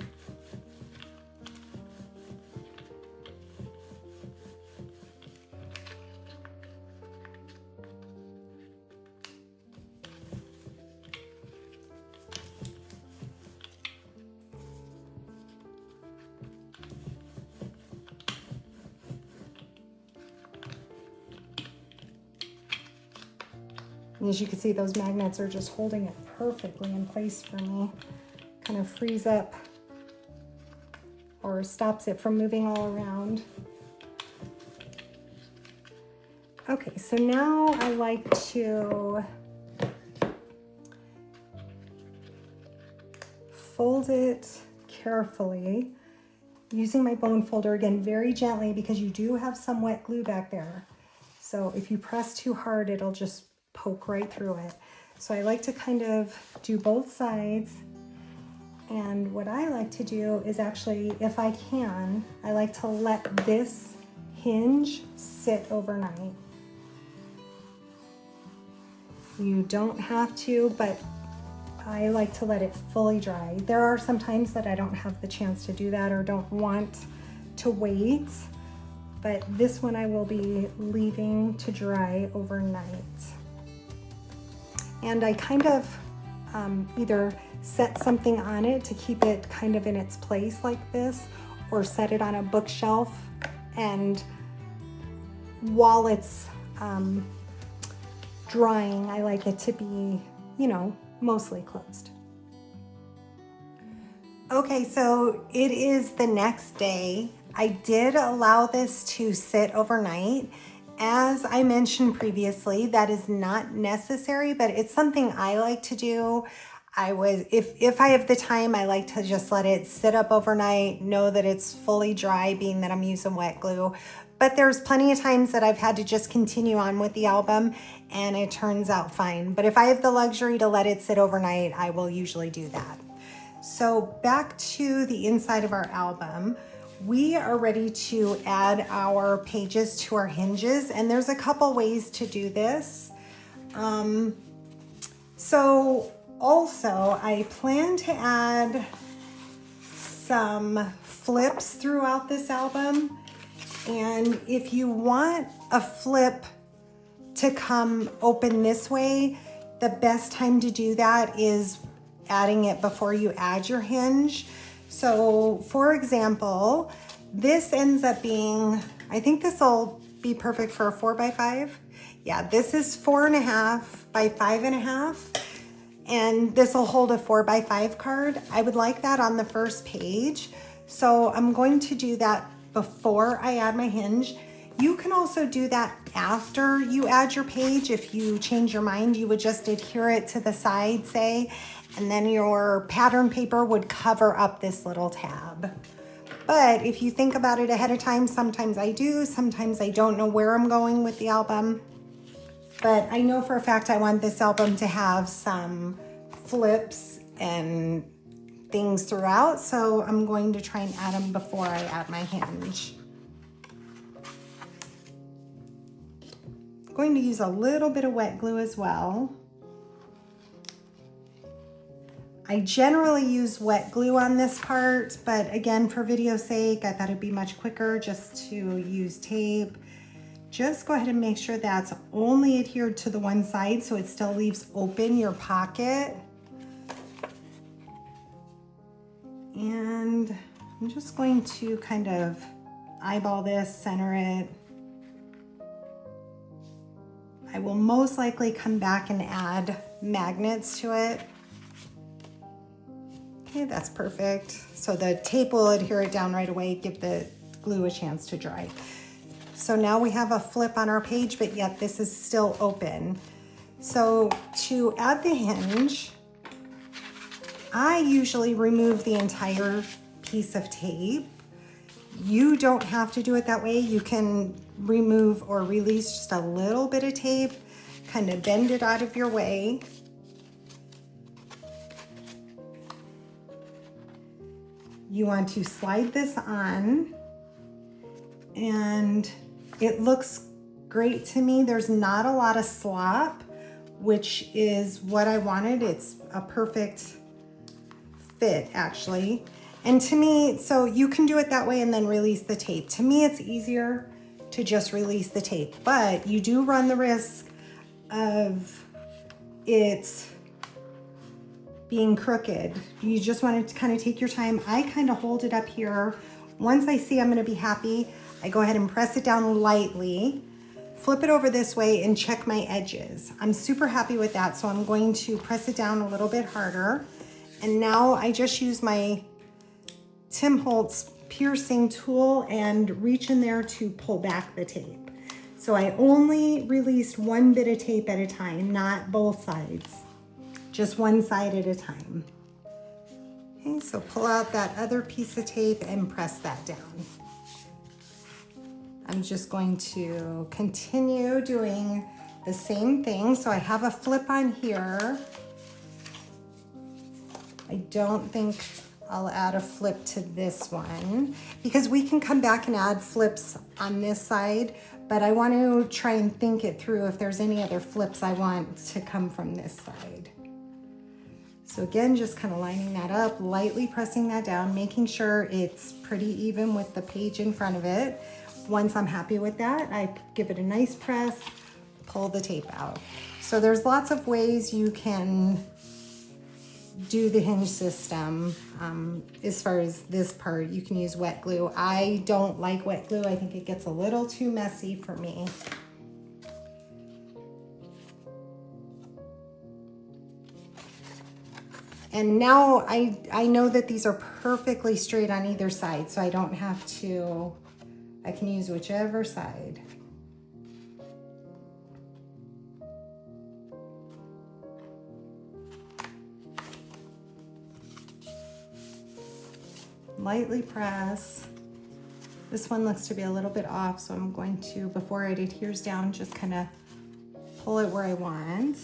And as you can see, those magnets are just holding it perfectly in place for me. Kind of frees up or stops it from moving all around. Okay, so now I like to fold it carefully using my bone folder, again, very gently, because you do have some wet glue back there. So if you press too hard, it'll just poke right through it. So I like to kind of do both sides. And what I like to do is actually, if I can, I like to let this hinge sit overnight. You don't have to, but I like to let it fully dry. There are some times that I don't have the chance to do that or don't want to wait, but this one I will be leaving to dry overnight. And I kind of either set something on it to keep it kind of in its place like this, or set it on a bookshelf, and while it's drying, I like it to be, you know, mostly closed. Okay, so it is the next day. I did allow this to sit overnight. As I mentioned previously, that is not necessary, but it's something I like to do. If I have the time, I like to just let it sit up overnight, know that it's fully dry, being that I'm using wet glue. But there's plenty of times that I've had to just continue on with the album and it turns out fine. But if I have the luxury to let it sit overnight, I will usually do that. So back to the inside of our album. We are ready to add our pages to our hinges, and there's a couple ways to do this. So also, I plan to add some flips throughout this album, and if you want a flip to come open this way, the best time to do that is adding it before you add your hinge. So for example, this ends up being, I think this will be perfect for a 4x5. Yeah, this is 4.5 by 5.5. And this will hold a 4x5 card. I would like that on the first page. So I'm going to do that before I add my hinge. You can also do that after you add your page. If you change your mind, you would just adhere it to the side, say, and then your pattern paper would cover up this little tab. But if you think about it ahead of time, sometimes I do, sometimes I don't know where I'm going with the album. But I know for a fact I want this album to have some flips and things throughout, so I'm going to try and add them before I add my hinge. I'm going to use a little bit of wet glue as well. I generally use wet glue on this part, but again, for video's sake, I thought it'd be much quicker just to use tape. Just go ahead and make sure that's only adhered to the one side so it still leaves open your pocket. And I'm just going to kind of eyeball this, center it. I will most likely come back and add magnets to it. Okay, that's perfect. So the tape will adhere it down right away, give the glue a chance to dry. So now we have a flip on our page, but yet this is still open. So to add the hinge, I usually remove the entire piece of tape. You don't have to do it that way. You can remove or release just a little bit of tape, kind of bend it out of your way. You want to slide this on, and it looks great to me. There's not a lot of slop, which is what I wanted. It's a perfect fit, actually. And to me, so you can do it that way and then release the tape. To me, it's easier to just release the tape, but you do run the risk of it being crooked. You just want to kind of take your time. I kind of hold it up here. Once I see I'm going to be happy, I go ahead and press it down lightly, flip it over this way, and check my edges. I'm super happy with that, so I'm going to press it down a little bit harder. And now I just use my Tim Holtz piercing tool and reach in there to pull back the tape. So I only released one bit of tape at a time, not both sides, just one side at a time. Okay, so pull out that other piece of tape and press that down. I'm just going to continue doing the same thing. So I have a flip on here. I don't think I'll add a flip to this one because we can come back and add flips on this side, but I want to try and think it through if there's any other flips I want to come from this side. So again, just kind of lining that up, lightly pressing that down, making sure it's pretty even with the page in front of it. Once I'm happy with that, I give it a nice press, pull the tape out. So there's lots of ways you can do the hinge system. As far as this part, you can use wet glue. I don't like wet glue. I think it gets a little too messy for me. And now I know that these are perfectly straight on either side, so I don't have to, I can use whichever side. Lightly press. This one looks to be a little bit off, so I'm going to, before it adheres down, just kind of pull it where I want.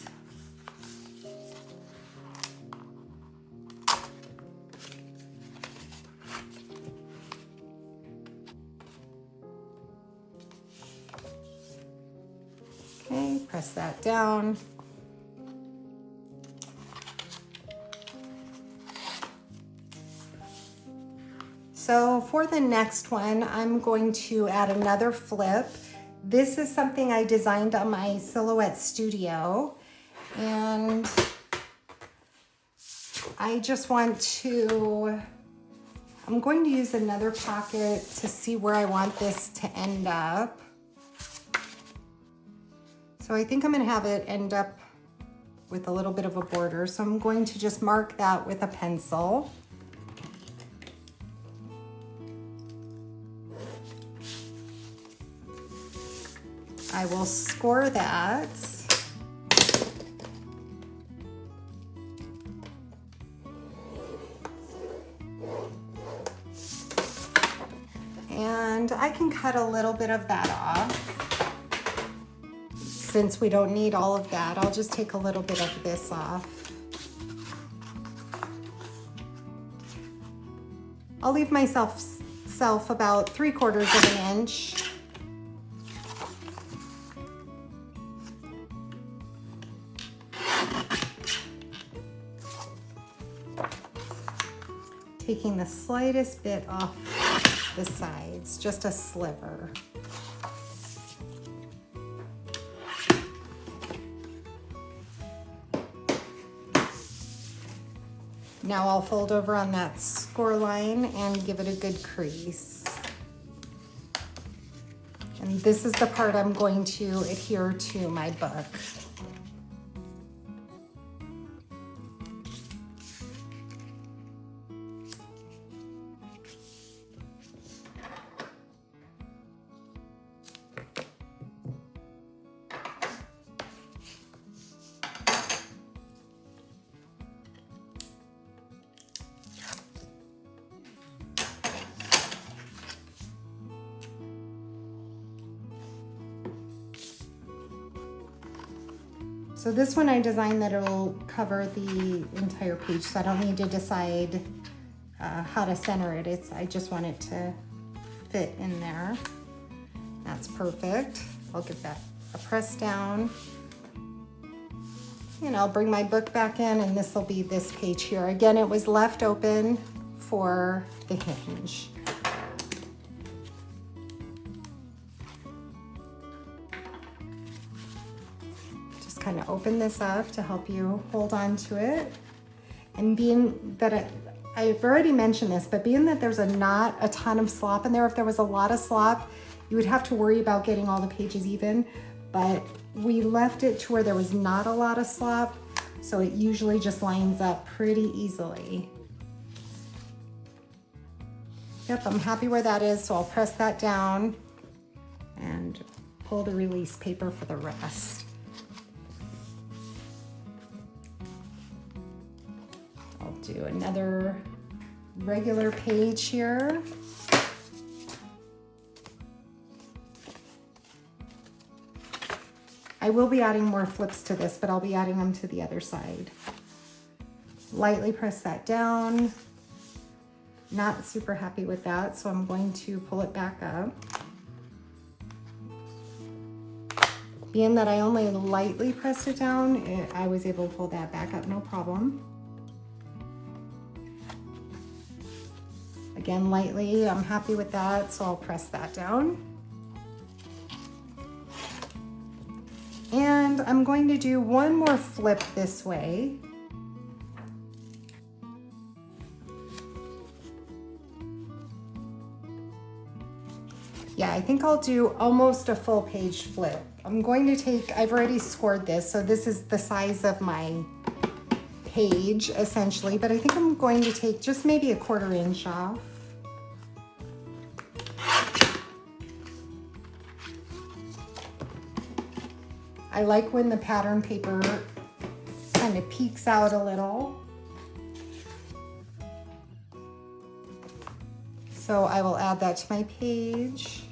Okay, press that down. So for the next one, I'm going to add another flip. This is something I designed on my Silhouette Studio, and I just want to, I'm going to use another pocket to see where I want this to end up. So I think I'm going to have it end up with a little bit of a border. So I'm going to just mark that with a pencil. I will score that. And I can cut a little bit of that off. Since we don't need all of that, I'll just take a little bit of this off. I'll leave myself about 3/4 of an inch. Taking the slightest bit off the sides, just a sliver. Now I'll fold over on that score line and give it a good crease. And this is the part I'm going to adhere to my book. So this one I designed that it'll cover the entire page, so I don't need to decide how to center it. I just want it to fit in there. That's perfect. I'll give that a press down. And I'll bring my book back in, and this will be this page here. Again, it was left open for the hinge. Kind of open this up to help you hold on to it. And being that I've already mentioned this, but being that there's not a ton of slop in there, if there was a lot of slop, you would have to worry about getting all the pages even, but we left it to where there was not a lot of slop, so it usually just lines up pretty easily. Yep, I'm happy where that is, so I'll press that down and pull the release paper for the rest. Do another regular page here. I will be adding more flips to this, but I'll be adding them to the other side. Lightly press that down. Not super happy with that, so I'm going to pull it back up. Being that I only lightly pressed it down, I was able to pull that back up, no problem. Again, lightly, I'm happy with that, so I'll press that down. And I'm going to do one more flip this way. Yeah, I think I'll do almost a full page flip. I'm going to take, I've already scored this, so this is the size of my page essentially, but I think I'm going to take just maybe 1/4 inch off. I like when the pattern paper kind of peeks out a little. So I will add that to my page.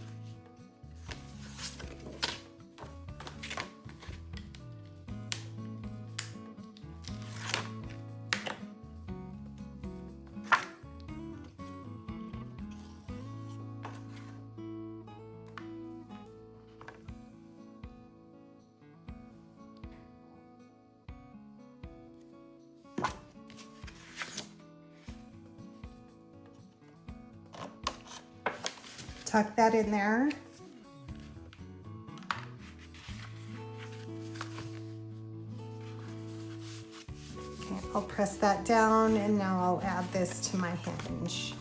Tuck that in there. Okay, I'll press that down, and now I'll add this to my hinge.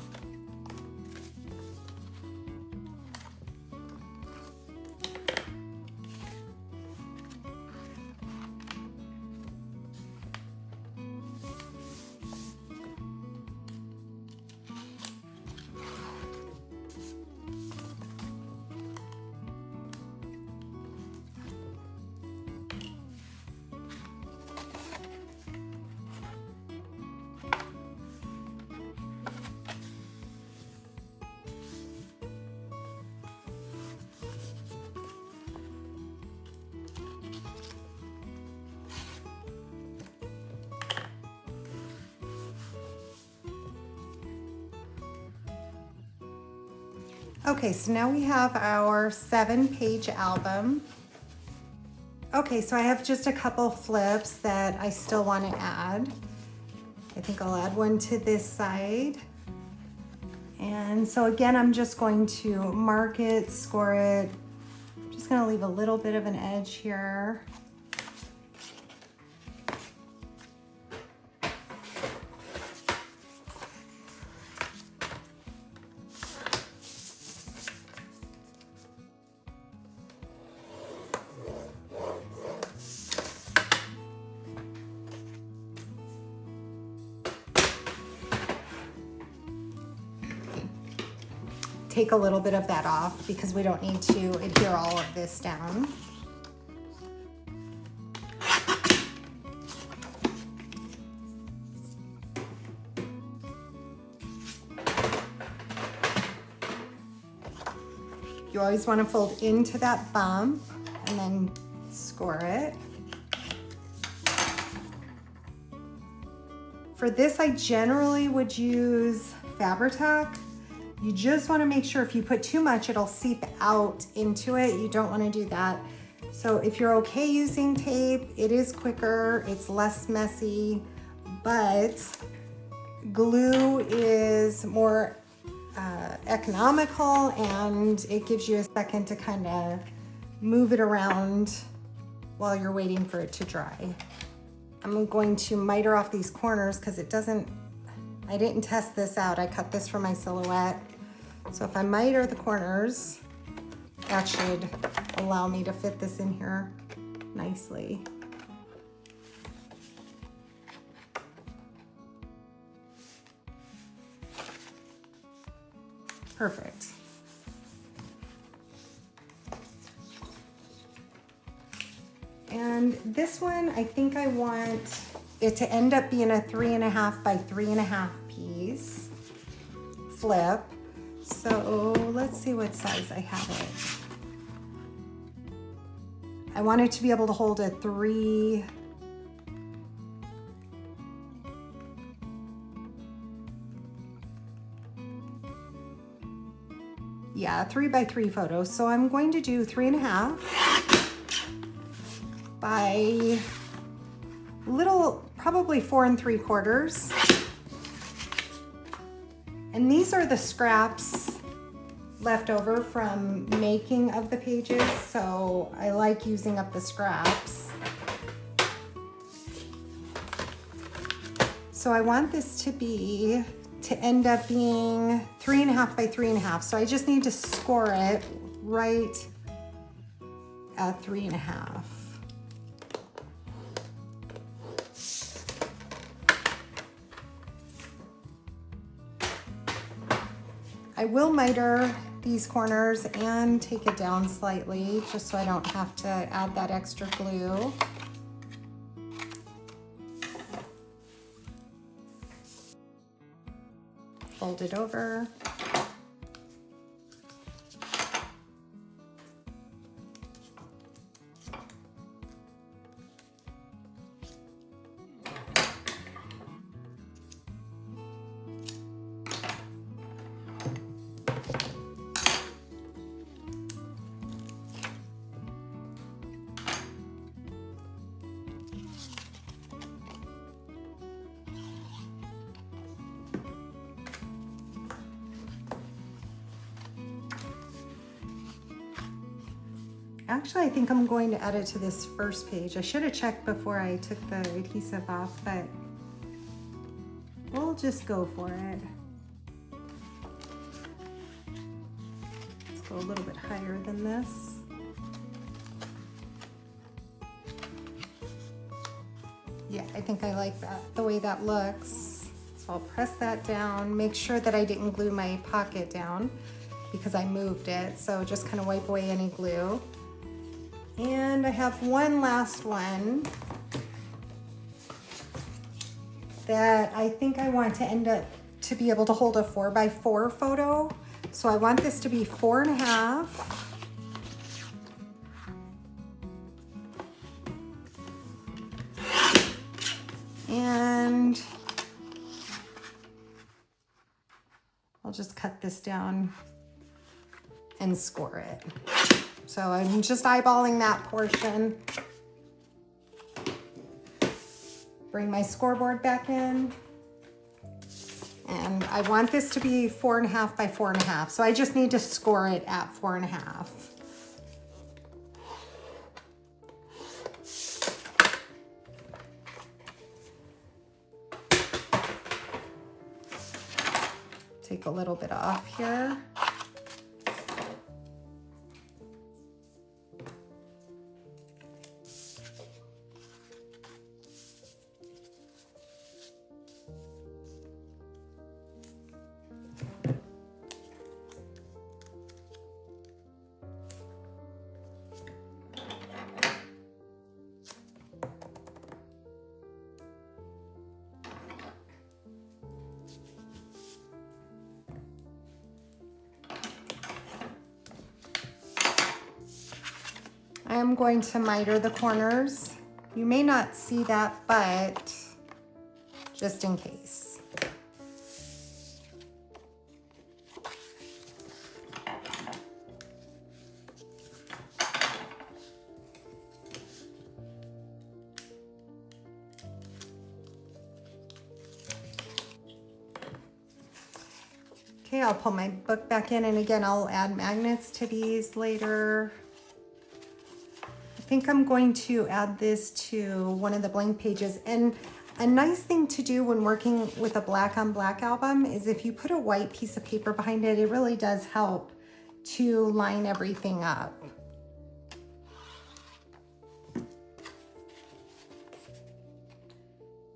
Okay, so now we have our 7-page album. Okay, so I have just a couple flips that I still want to add. I think I'll add one to this side. And so again, I'm just going to mark it, score it. I'm just going to leave a little bit of an edge here. Take a little bit of that off because we don't need to adhere all of this down. You always want to fold into that bump and then score it. For this, I generally would use Fabri-Tac. You just want to make sure if you put too much, it'll seep out into it. You don't want to do that. So if you're okay using tape, it is quicker, it's less messy, but glue is more economical and it gives you a second to kind of move it around while you're waiting for it to dry. I'm going to miter off these corners because I didn't test this out. I cut this for my silhouette. So if I miter the corners, that should allow me to fit this in here nicely. Perfect. And this one, I think I want it to end up being a 3.5 by 3.5 piece flip. So let's see what size I have it. I want it to be able to hold a 3. Yeah, 3 by 3 photo. So I'm going to do 3.5 by probably 4 3/4. And these are the scraps left over from making of the pages, so I like using up the scraps. So I want this to end up being 3.5 by 3.5. So I just need to score it right at 3.5. I will miter these corners and take it down slightly just so I don't have to add that extra glue. Fold it over. Actually, I think I'm going to add it to this first page. I should have checked before I took the adhesive off, but we'll just go for it. Let's go a little bit higher than this. Yeah, I think I like that, the way that looks. So I'll press that down, make sure that I didn't glue my pocket down because I moved it. So just kind of wipe away any glue. And I have one last one that I think I want to end up to be able to hold a 4x4 photo. So I want this to be 4.5. And I'll just cut this down and score it. So I'm just eyeballing that portion. Bring my scoreboard back in. And I want this to be 4.5 by 4.5. So I just need to score it at 4.5. Take a little bit off here. I am going to miter the corners. You may not see that, but just in case. Okay, I'll pull my book back in, and again, I'll add magnets to these later. I think I'm going to add this to one of the blank pages. And a nice thing to do when working with a black on black album is if you put a white piece of paper behind it, it really does help to line everything up.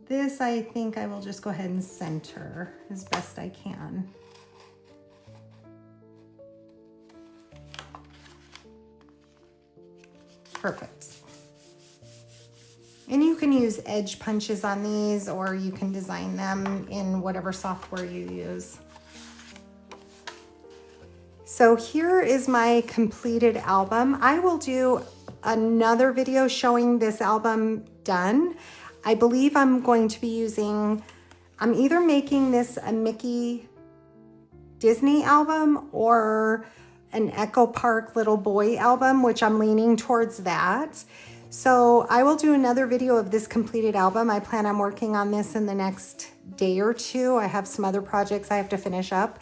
This, I think I will just go ahead and center as best I can. Perfect. And you can use edge punches on these, or you can design them in whatever software you use. So here is my completed album. I will do another video showing this album done. I believe I'm going to be using, I'm either making this a Mickey Disney album or an Echo Park Little Boy album, which I'm leaning towards that. So I will do another video of this completed album. I plan on working on this in the next day or two. I have some other projects I have to finish up,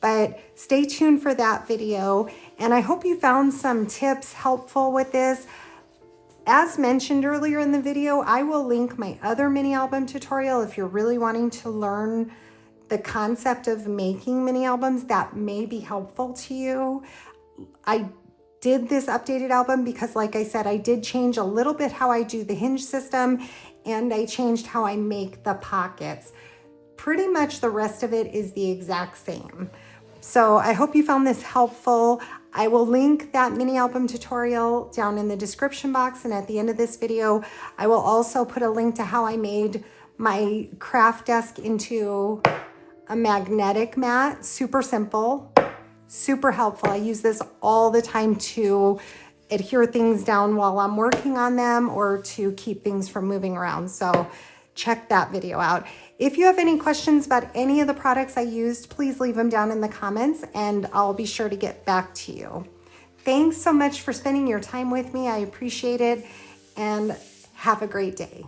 but stay tuned for that video. And I hope you found some tips helpful with this. As mentioned earlier in the video, I will link my other mini album tutorial if you're really wanting to learn the concept of making mini albums. That may be helpful to you. I did this updated album because, like I said, I did change a little bit how I do the hinge system, and I changed how I make the pockets. Pretty much the rest of it is the exact same. So I hope you found this helpful. I will link that mini album tutorial down in the description box, and at the end of this video, I will also put a link to how I made my craft desk into a magnetic mat. Super simple, super helpful. I use this all the time to adhere things down while I'm working on them or to keep things from moving around. So check that video out. If you have any questions about any of the products I used, please leave them down in the comments and I'll be sure to get back to you. Thanks so much for spending your time with me. I appreciate it, and have a great day.